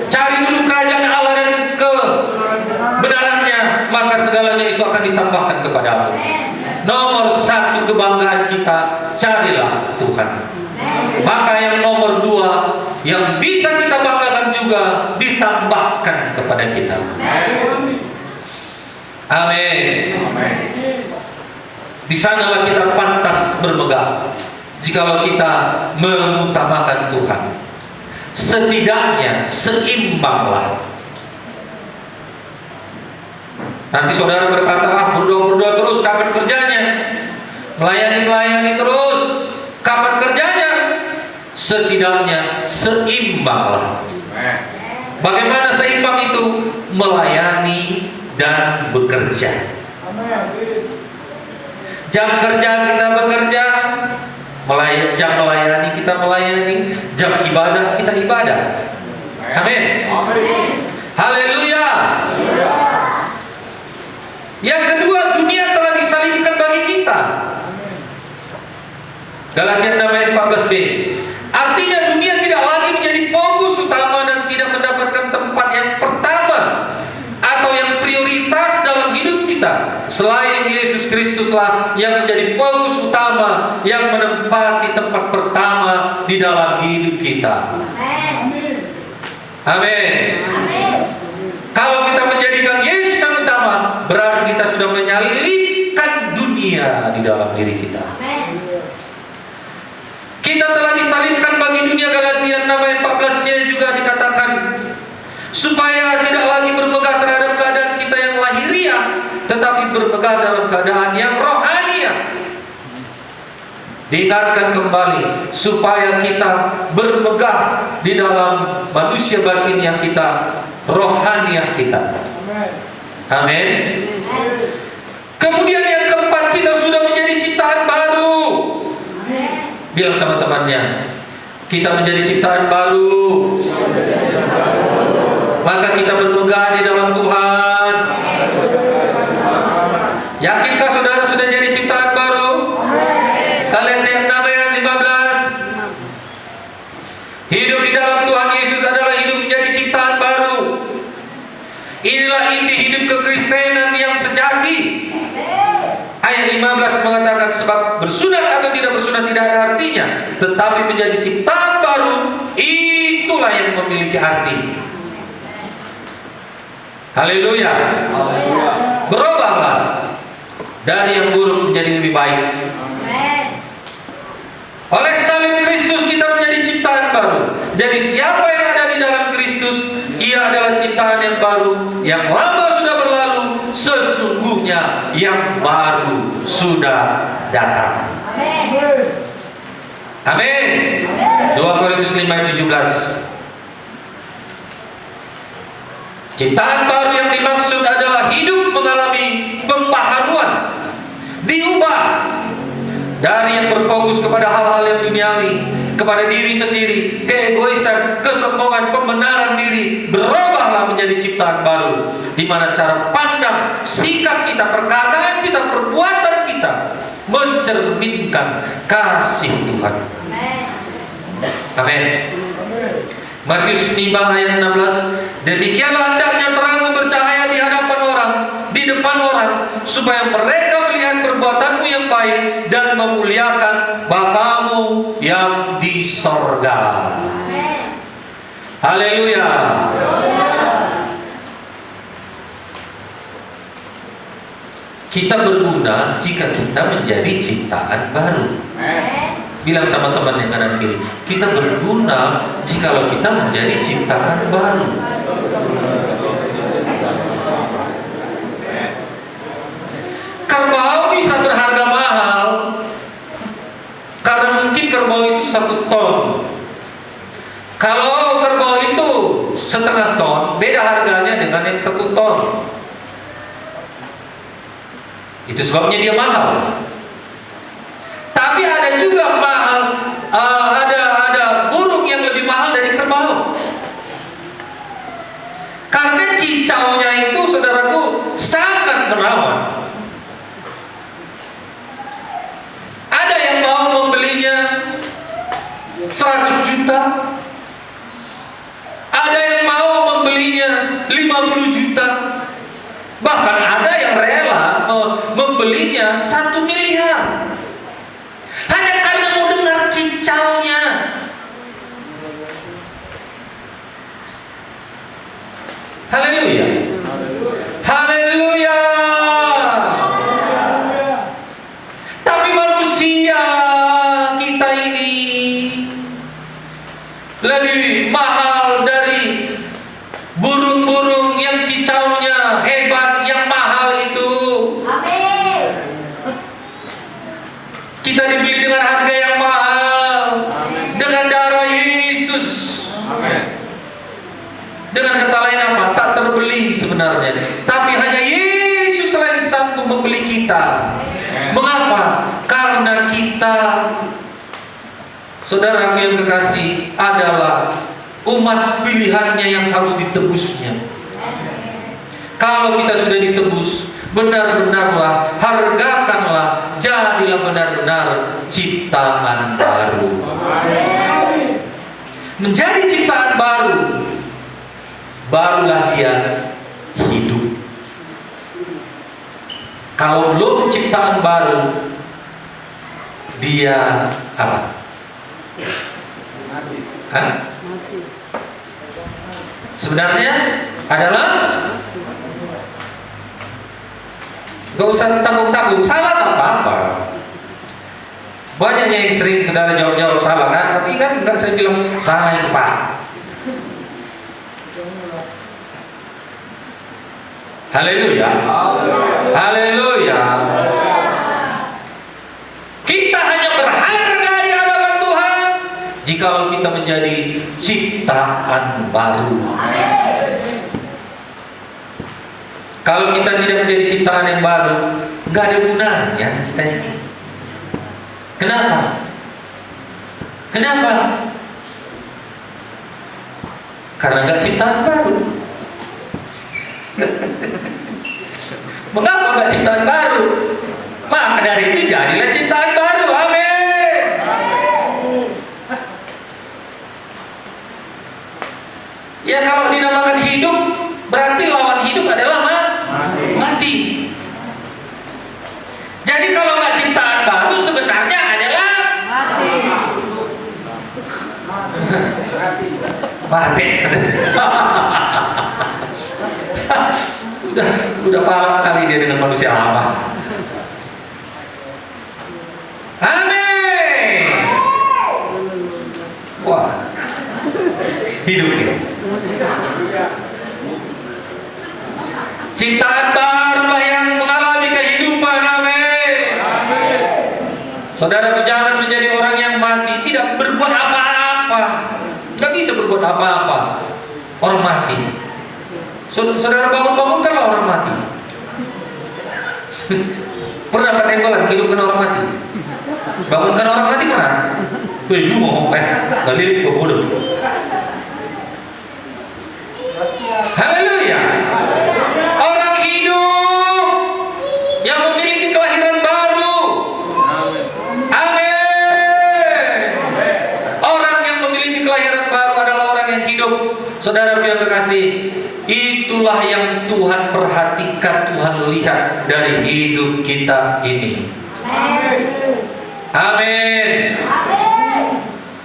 Cari dulu kerajaan Allah dan kebenarannya, maka segalanya itu akan ditambahkan kepadamu. Nomor 1 kebanggaan kita, carilah Tuhan. Maka yang nomor 2, yang bisa kita banggakan juga ditambahkan kepada kita. Amin. Di sanalah kita pantas bermegah, jikalau kita mengutamakan Tuhan. Setidaknya seimbanglah. Nanti saudara berkata, berdoa terus, kapan kerjanya? Melayani terus, kapan kerjanya? Setidaknya seimbanglah. Bagaimana seimbang itu? Melayani dan bekerja. Jam kerja kita bekerja, jam melayani kita melayani, jam ibadah kita ibadah. Amin. Haleluya. Yang kedua, dunia telah disalibkan bagi kita. Galatia 6:14b. Artinya dunia tidak lagi menjadi fokus utama dan tidak mendapatkan tempat yang pertama atau yang prioritas dalam hidup kita. Selain Yesus Kristuslah yang menjadi fokus utama, yang menempati tempat pertama di dalam hidup kita. Amin. Kalau kita menjadikan Yesus yang utama, berarti kita sudah menyalibkan dunia di dalam diri kita. Kita telah disalibkan bagi dunia. Galatia 6:14c juga dikatakan, supaya tidak lagi bermegah terhadap keadaan kita yang lahiriah, tetapi bermegah dalam keadaan yang rohaniah. Diingatkan kembali supaya kita bermegah di dalam manusia batin yang kita, rohaniah kita. Amin. Kemudian yang keempat, kita sudah menjadi ciptaan baru. Bilang sama temannya, kita menjadi ciptaan baru. Maka kita bermegah di dalam Tuhan. Yakinkah saudara sudah jadi ciptaan baru? Galatia 6:15. Hidup di dalam Tuhan Yesus adalah hidup menjadi ciptaan baru. Inilah inti hidup kekristenan yang sejati. Ayat 15 mengatakan, sebab bersunat atau tidak bersunat tidak ada artinya, tetapi menjadi ciptaan baru, itulah yang memiliki arti. Haleluya. Berubahlah dari yang buruk menjadi lebih baik. Oleh salib Kristus kita menjadi ciptaan baru. Jadi siapa yang ada di dalam Kristus, ia adalah ciptaan yang baru. Yang lama sudah berlalu, sesungguhnya yang baru sudah datang. Amin. 2 Korintus 5:17. Ciptaan baru yang dimaksud adalah hidup mengalami pembaharuan, diubah dari yang berfokus kepada hal-hal yang duniawi, kepada diri sendiri, keegoisan, kesombongan, pembenaran diri. Berubahlah menjadi ciptaan baru, di mana cara pandang, sikap kita, perkataan kita, perbuatan kita mencerminkan kasih Tuhan. Amin. Matius 5 ayat 16, demikianlah hendaknya terangmu bercahaya di hadapan orang, di depan orang, supaya mereka melihat perbuatanmu yang baik dan memuliakan Bapamu yang di sorga. Haleluya. Kita berguna jika kita menjadi ciptaan baru. Bilang sama teman yang kanan kiri, kita berguna jikalau kita menjadi ciptaan baru. Kerbau bisa berharga mahal karena mungkin kerbau itu 1 ton. Kalau kerbau itu 1/2 ton, beda harganya dengan yang 1 ton. Itu sebabnya dia mahal. Tapi ada juga mahal, ada burung yang lebih mahal dari kerbau. Karena cicaunya itu, saudaraku, sangat merawat. Ada yang mau membelinya 100 juta, ada yang mau membelinya 50 juta, bahkan ada yang rela membelinya 1 miliar. Hanya karena mau dengar kicaunya. Haleluya. Haleluya. Tapi manusia kita ini lebih mahal dari burung-burung yang kicaunya hebat, yang mahal itu. Amin. Kita dibeli dengan harga yang mahal. Amin. Dengan darah Yesus. Amin. Dengan kata lain apa? Tak terbeli sebenarnya, tapi hanya Yesus yang sanggup membeli kita. Amin. Mengapa? Karena kita, saudaraku yang kekasih, adalah umat pilihannya yang harus ditebusnya. Kalau kita sudah ditebus, benar-benarlah, hargakanlah, jadilah benar-benar ciptaan baru. Menjadi ciptaan baru, barulah dia hidup. Kalau belum ciptaan baru, dia apa? Hah? Sebenarnya adalah, gak usah tanggung-tanggung, salah tak apa-apa. Banyaknya yang sering saudara jawab-jawab salah kan, tapi kan enggak saya bilang salah itu Pak. Haleluya. Haleluya. Kita hanya berharga di hadapan Tuhan jikalau kita menjadi ciptaan baru. Kalau kita tidak menjadi ciptaan yang baru, nggak ada gunanya kita ini. Kenapa? Kenapa? Karena nggak ciptaan baru. Mengapa nggak ciptaan baru? Maka dari itu jadilah ciptaan baru. Amin. Ya, kalau dinamakan hidup, berarti lawan hidup adalah mati. Jadi kalau nggak ciptaan baru, sebenarnya adalah mati. Udah palak kali dia dengan manusia lama. Amin. Wah, hidup dia. Ciptaan barulah yang mengalami kehidupan. Amin. Saudara, jangan menjadi orang yang mati, tidak berbuat apa-apa. Gak bisa berbuat apa-apa. Orang mati. Saudara bangunkanlah orang mati. Pernah Pak Enggolan hidupkan orang mati? Bangunkan orang mati pernah? Wih, lu ngomong gak lirik kok bodoh. Haleluya. Orang hidup yang memiliki kelahiran baru. Amin. Orang yang memiliki kelahiran baru adalah orang yang hidup. Saudara yang kekasih, itulah yang Tuhan perhatikan, Tuhan lihat dari hidup kita ini. Amin.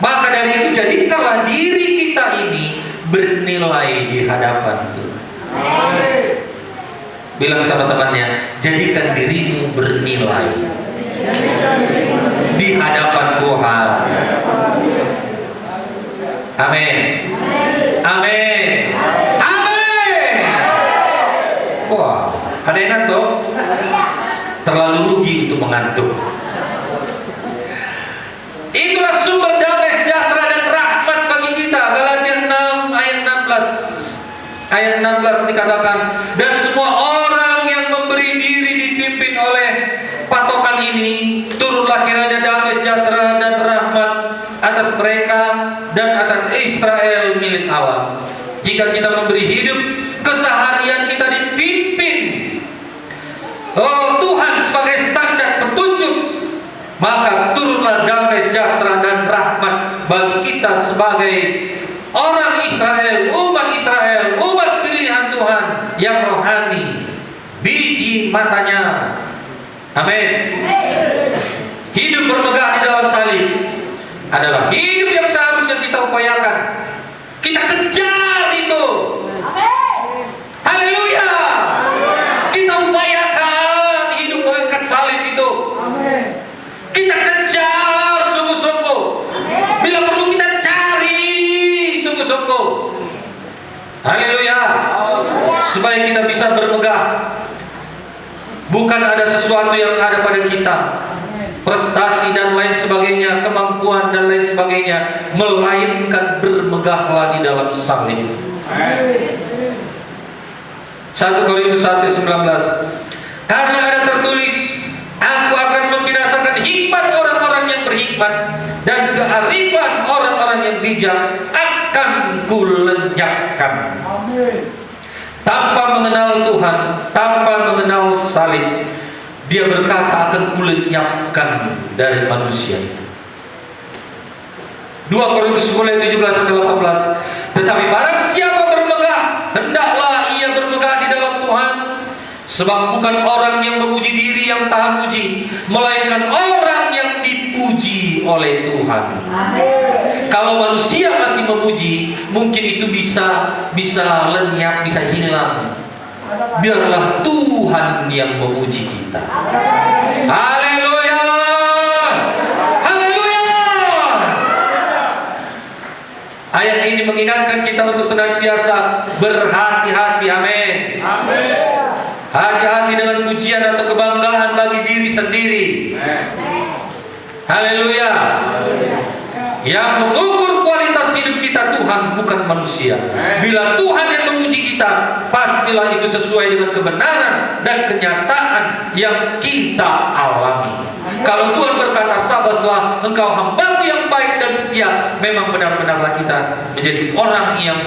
Maka dari itu jadikanlah diri kita ini bernilai di hadapan Tuhan. Bilang sama temannya, jadikan dirimu bernilai di hadapan Tuhan. Amin. Amin. Amin. Wah, ada yang ngantuk? Terlalu rugi untuk mengantuk. Itulah sumber damai sejahtera dan rahmat bagi kita. Galatia 6 ayat 16. Ayat 16 dikatakan, dan semua orang yang memberi diri dipimpin oleh patokan ini, turunlah kiranya damai sejahtera dan rahmat atas mereka dan atas Israel milik Allah. Jika kita memberi hidup, keseharian kita dipimpin Tuhan sebagai standar petunjuk, maka turunlah damai sejahtera dan rahmat bagi kita sebagai orang Israel, umat pilihan Tuhan yang rohani, biji matanya. Amin. Hidup bermegah di dalam salib adalah hidup yang seharusnya kita upayakan. Kita kejar itu. Haleluya. Kita upayakan hidup mengangkat salib itu. Kita kejar sungguh-sungguh. Bila perlu kita cari sungguh-sungguh. Haleluya. Supaya kita bisa bermegah. Bukan ada sesuatu yang ada pada kita, prestasi dan lain sebagainya, kemampuan dan lain sebagainya, melainkan bermegahlah di dalam salib. 1 Korintus 1:19. Karena ada tertulis, aku akan membinasakan hikmat orang-orang yang berhikmat, dan kearifan orang-orang yang bijak akan kulenyapkan. Tanpa mengenal Tuhan, tanpa mengenal salib, dia berkata akan kulenyapkan dari manusia itu. 2 Korintus 10:17-18. Tetapi barang siapa bermegah, hendaklah ia bermegah di dalam Tuhan. Sebab bukan orang yang memuji diri yang tahan uji, melainkan orang yang dipuji oleh Tuhan. Kalau manusia masih memuji, mungkin itu bisa lenyap, bisa hilang. Biarlah Tuhan yang memuji kita. Haleluya. Haleluya. Ayat ini mengingatkan kita untuk senantiasa berhati-hati. Amin. Amin. Hati-hati dengan pujian atau kebanggaan bagi diri sendiri. Haleluya. Yang mengukur kualitas hidup kita Tuhan, bukan manusia. Bila Tuhan yang memuji kita, pastilah itu sesuai dengan kebenaran dan kenyataan yang kita alami. Kalau Tuhan berkata, sabaslah engkau hamba yang baik dan setia, memang benar-benarlah kita menjadi orang yang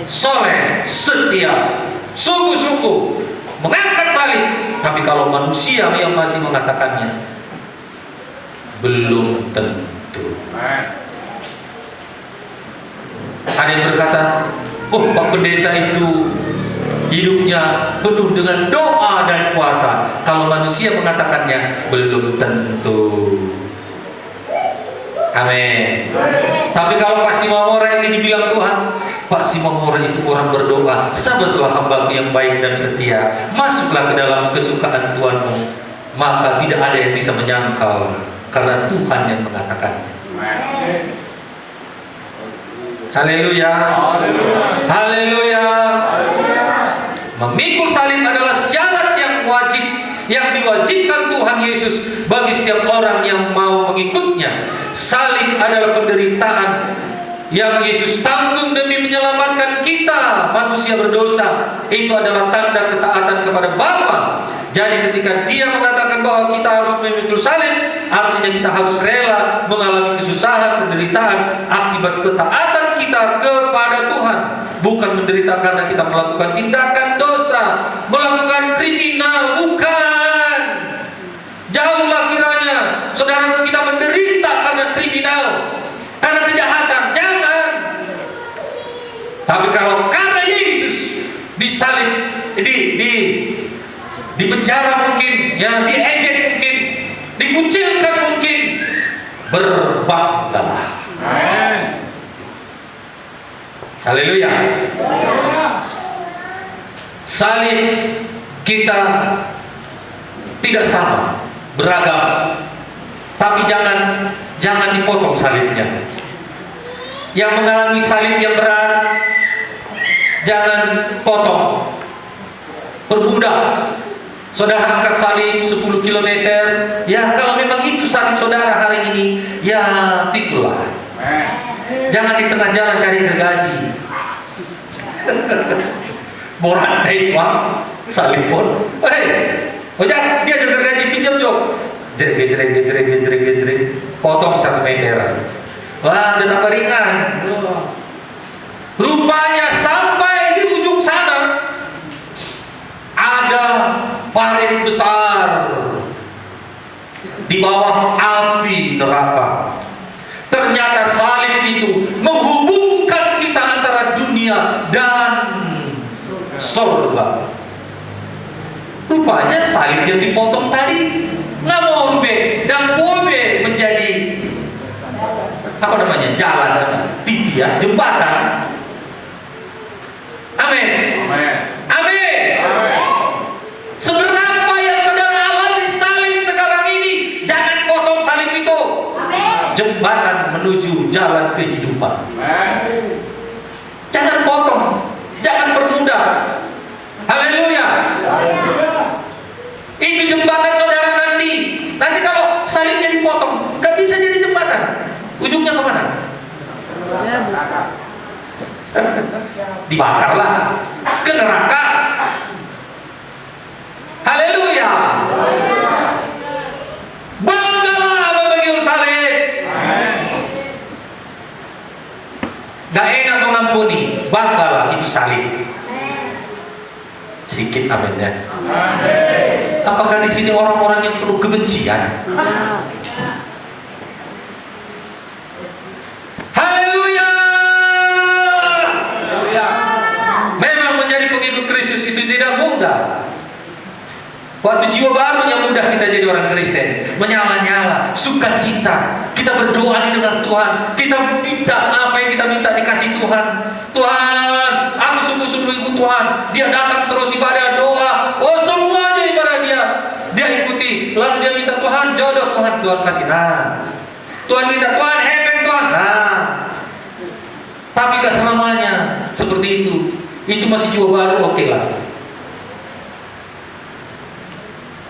soleh, setia, sungguh-sungguh mengangkat salib. Tapi kalau manusia yang masih mengatakannya, belum tentu. Ada yang berkata, oh Pak Pendeta itu hidupnya penuh dengan doa dan puasa. Kalau manusia mengatakannya, belum tentu. Amin. Tapi kalau Pak Simamora ini dibilang Tuhan, Pak Simamora itu orang berdoa, sabaslah hamba yang baik dan setia, masuklah ke dalam kesukaan Tuhanmu, maka tidak ada yang bisa menyangkal, karena Tuhan yang mengatakannya. Haleluya. Haleluya. Memikul salib adalah syarat yang wajib, yang diwajibkan Tuhan Yesus bagi setiap orang yang mau mengikutnya. Salib adalah penderitaan yang Yesus tanggung demi menyelamatkan kita manusia berdosa, itu adalah tanda ketaatan kepada Bapa. Jadi ketika Dia mengatakan bahwa kita harus memikul salib, artinya kita harus rela mengalami kesusahan, penderitaan akibat ketaatan kita kepada Tuhan. Bukan menderita karena kita melakukan tindakan dosa, melakukan kriminal, bukan. Jauhlah kiranya saudara kita menderita karena kriminal, karena kejahatan, jangan. Tapi kalau karena Yesus disalib, di penjara mungkin, ya, diejek mungkin, dikucilkan mungkin, berbanggalah. Haleluya. Salib kita tidak sama, beragam, tapi jangan dipotong salibnya. Yang mengalami salib yang berat, jangan potong, perbudak. Saudara angkat salib 10 km, ya kalau memang itu salib saudara hari ini, ya pikulah. Jangan di tengah jalan cari gergaji. Borat naik uang salib pun. Ojak, dia juga gergaji, pinjam jok. Jreng, potong 1 meter. Wah, udah tambah ringan. Rupanya sampai di ujung sana ada parit besar di bawah api neraka. Ternyata salib itu menghubungkan kita antara dunia dan surga. Rupanya salib yang dipotong tadi nggak mau rubah dan bobe menjadi apa namanya, jalan, titia, jembatan. Amin. Amin. Seberapa yang saudara alami salib sekarang ini, jangan potong salib itu. Jembatan menuju jalan kehidupan. Jangan potong, jangan permudah. Haleluya. Itu jembatan saudara nanti. Nanti kalau salibnya dipotong, nggak bisa jadi jembatan. Ujungnya kemana? Dibakarlah, ke neraka. Haleluya. Banggalah memegang salib. Gak enak mengampuni, banggalah itu salib. Sedikit aminnya. Apakah di sini orang-orang yang penuh kebencian? Haleluya. Memang menjadi pengikut Kristus itu tidak mudah. Waktu jiwa barunya mudah kita jadi orang Kristen, menyala-nyala, sukacita. Kita berdoa di dekat Tuhan, kita minta apa yang kita minta dikasih Tuhan. Tuhan, aku sungguh-sungguh ikut Tuhan. Dia datang terus ibadah, doa, oh semuanya ibadah dia ikuti. Lalu dia minta Tuhan jodoh, Tuhan kasih. Nah, Tuhan minta Tuhan heaven, Tuhan. Nah, tapi gak selamanya seperti itu. Itu masih jiwa baru, oke lah.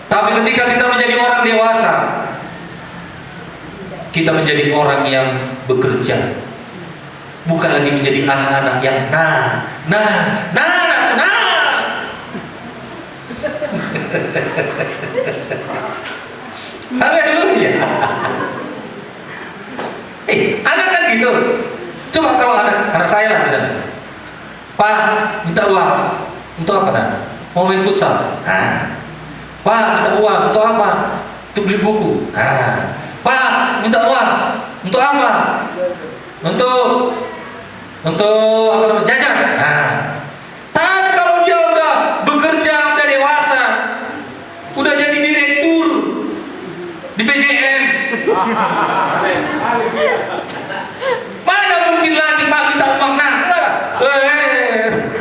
Tapi ketika kita menjadi orang dewasa, kita menjadi orang yang bekerja, bukan lagi menjadi anak-anak yang nah. Haleluya. Anak kan gitu. Coba kalau anak saya lah misalnya, Pak minta uang untuk apa nak? Mau main futsal. Nah, Pak minta uang untuk apa? Untuk beli buku. Nah, Pak minta uang untuk apa? Untuk apa namanya, jajan. Nah, tapi kalau dia udah bekerja, udah dewasa, udah jadi direktur di PJM, mana mungkin lagi Pak minta uang? Nah,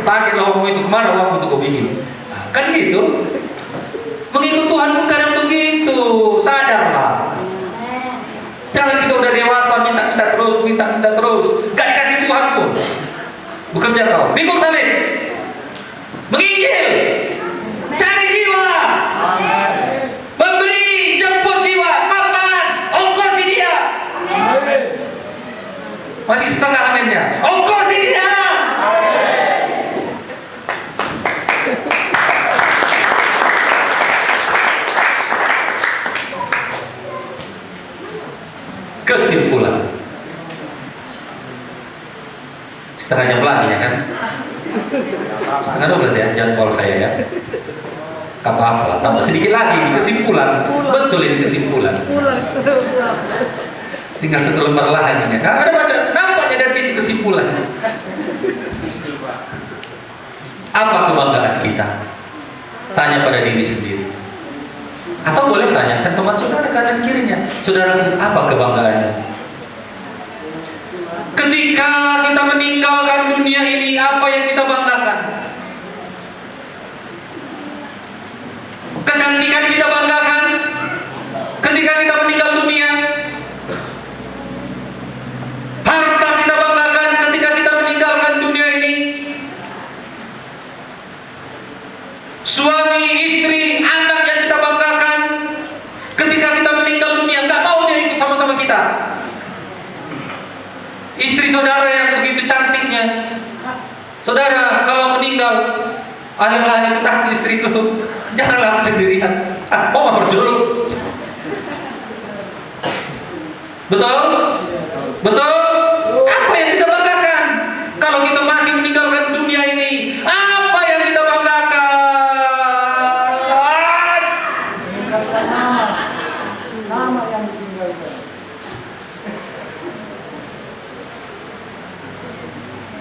pakai uang itu kemana? Uang itu kau bikin? Nah, kan gitu. Mengikut Tuhan bukan yang begitu. Sadarlah. Jangan kita udah dewasa minta terus, gak dikasih Tuhan pun. Bekerja kau, pikul salib, menginjil, cari jiwa, memberi, jemput jiwa. Kapan? Ongkosi dia. Masih setengah amennya. Ongkosi dia. Kesimpulan. Setengah jam lagi ya kan? Setengah 12 ya, jadwal saya ya. Gak apa-apa, tambah sedikit lagi ini kesimpulan. Betul ini kesimpulan. Tinggal satu lembar lagi ya. Nah, ada baca, nampaknya dari sini kesimpulan. Apa kebanggaan kita? Tanya pada diri sendiri. Atau boleh tanyakan teman saudara kanan kirinya. Saudaraku, apa kebanggaanmu? Ketika kita meninggalkan dunia ini, apa yang kita banggakan? Kecantikan kita banggakan ketika kita meninggal dunia. Harta kita banggakan ketika kita meninggalkan dunia ini. Suami, istri, anak yang kita banggakan ketika kita meninggal dunia, nggak mau dia ikut sama-sama kita. Istri saudara yang begitu cantiknya, saudara kalau meninggal, ayolah ikut istriku, janganlah aku sendirian. Mau berjuluk. Betul? Betul? Apa yang kita banggakan? Kalau kita mati meninggalkan dunia ini, apa yang kita banggakan? Nama yang ditinggalkan.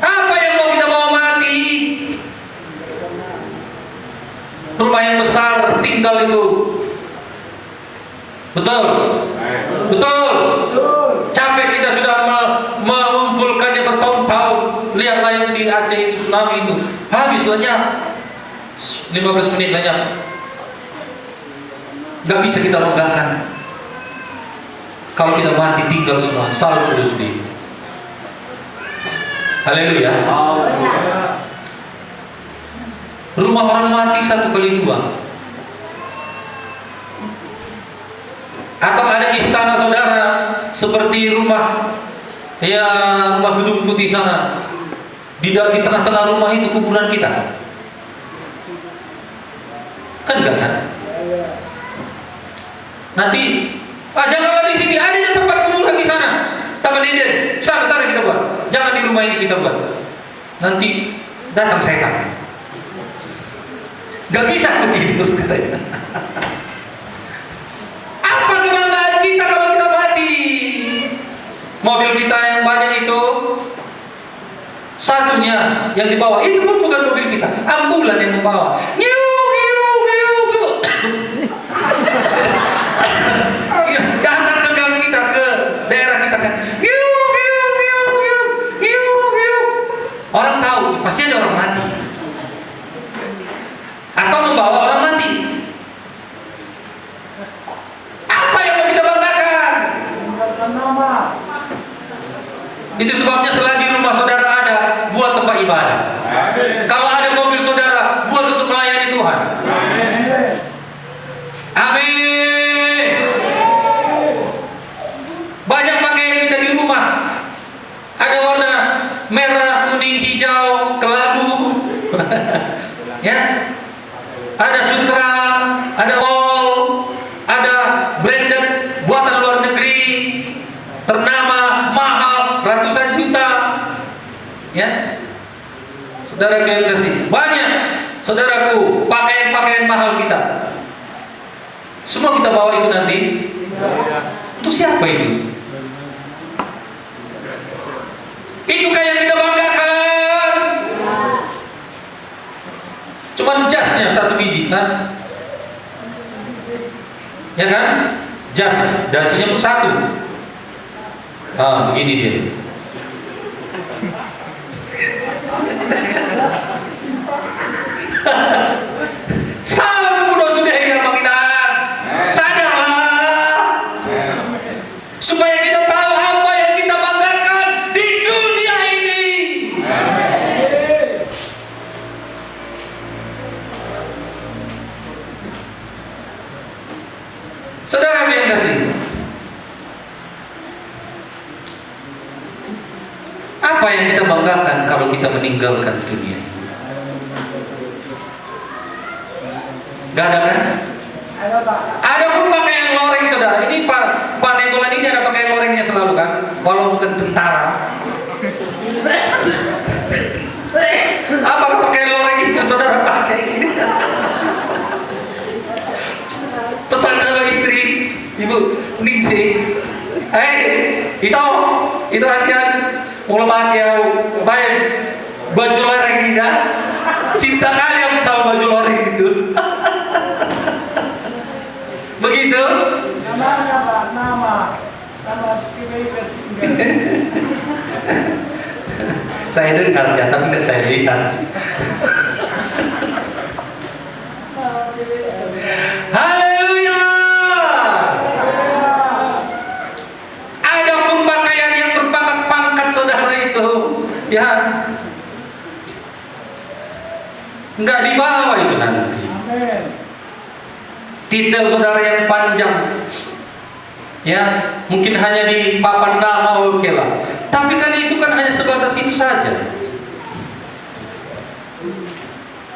Apa yang mau kita bawa mati? Rumah yang besar tinggal itu. Betul? Betul? Capek kita sudah mengumpulkannya bertahun-tahun. Lihatlah yang di Aceh itu, tsunami itu. Habis lenyap. 15 menit lenyap. Gak bisa kita banggakan. Kalau kita mati tinggal semua, selalu kudus di. Haleluya. Rumah orang mati 1x2. Atau ada istana saudara seperti rumah gedung putih sana. Di tengah-tengah rumah itu kuburan kita. Kan enggak kan? Nanti janganlah di sini, ada tempat kuburan di sana. Taman Eden, sana kita buat. Jangan di rumah ini kita buat. Nanti datang setan. Gak bisa aku tidur katanya. Apa kebanggaan kita kalau kita mati? Mobil kita yang banyak itu, satunya yang dibawa itu pun bukan mobil kita, ambulan yang membawa. Datang ke gang kita, ke daerah kita kan. Orang tahu, pasti ada orang mati. Atau membawa orang mati. Apa yang mau kita banggakan? Itu sebabnya selagi rumah saudara ada, buat tempat ibadah. Kalau ada mobil saudara, buat untuk melayani Tuhan. Amin. Banyak pakaian kita di rumah. Ada warna merah, kuning, hijau, kelabu. Ya. Ada sutra, ada wall, ada branded buatan luar negeri, ternama, mahal, ratusan juta. Ya. Saudara kalian kasih banyak, saudaraku, pakaian-pakaian mahal kita. Semua kita bawa itu nanti. Itu siapa itu? Itu kayak kita banggakan. Cuman jasnya satu biji kan? Ya kan? Jas, dasinya pun satu. Begini dia. Salam kudo sudah yang makinan. Sadarlah. Supaya kita tahu apa yang kita banggakan di dunia ini. Saudara yang kasih, Apa yang kita banggakan kalau kita meninggalkan dunia ini? Gak ada kan? Ada Pak. Ada pun pakaian loreng saudara. Ini Pak Negolan ini ada pakaian lorengnya selalu kan? Walau bukan tentara. Apakah pakaian loreng itu saudara pakai ini? Pesan sama istri, Ibu Ningsih. Itu ASEAN mulai mati ya, baik baju loreng ini, cinta kalian sama baju loreng itu. Begitu? Namanya Pak, nama PBB. Saya dengar ya, tapi nggak saya lihat. Haleluya! Ada pun pakaian yang berpangkat-pangkat saudara itu, ya, nggak dibawa itu nanti. Amin. Titel saudara yang panjang, ya, mungkin hanya di papan nama, oke lah. Tapi kan itu kan hanya sebatas itu saja.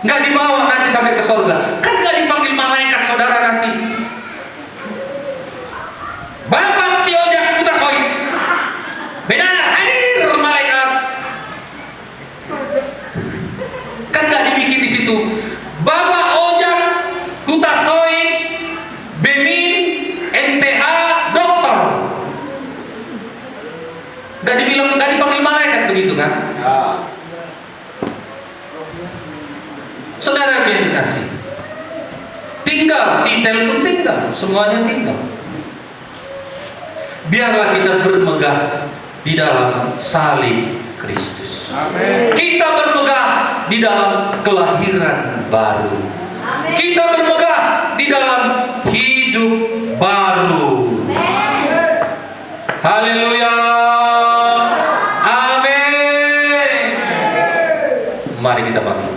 Nggak dibawa nanti sampai ke surga. Kan nggak dipanggil malaikat saudara nanti. Bapak si ojek kita soin. Benar, hadir malaikat. Kan nggak dibikin di situ. Bapak ojek kita soin, Bemin, NTA, dokter. Nggak dipanggil malaikat begitu kan? Ya. Saudara yang dikasih, tinggal, titel pun tinggal, semuanya tinggal. Biarlah kita bermegah di dalam salib Kristus. Amin. Kita bermegah di dalam kelahiran baru. Kita bermegah di dalam hidup baru. Haleluya. Amin. Mari kita bangkit.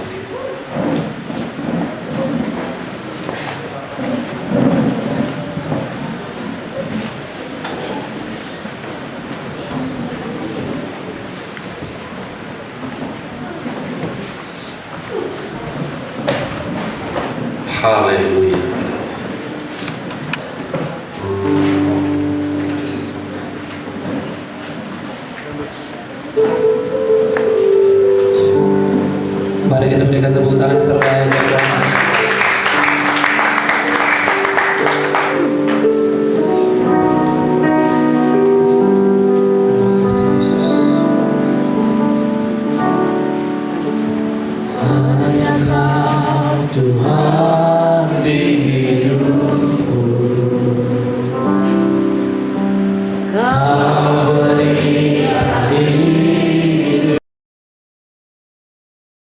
Haleluya. Mari kita berikan tepuk tangan terbaik buat Tuhan. Terima kasih Yesus. Hanya Kau Tuhan.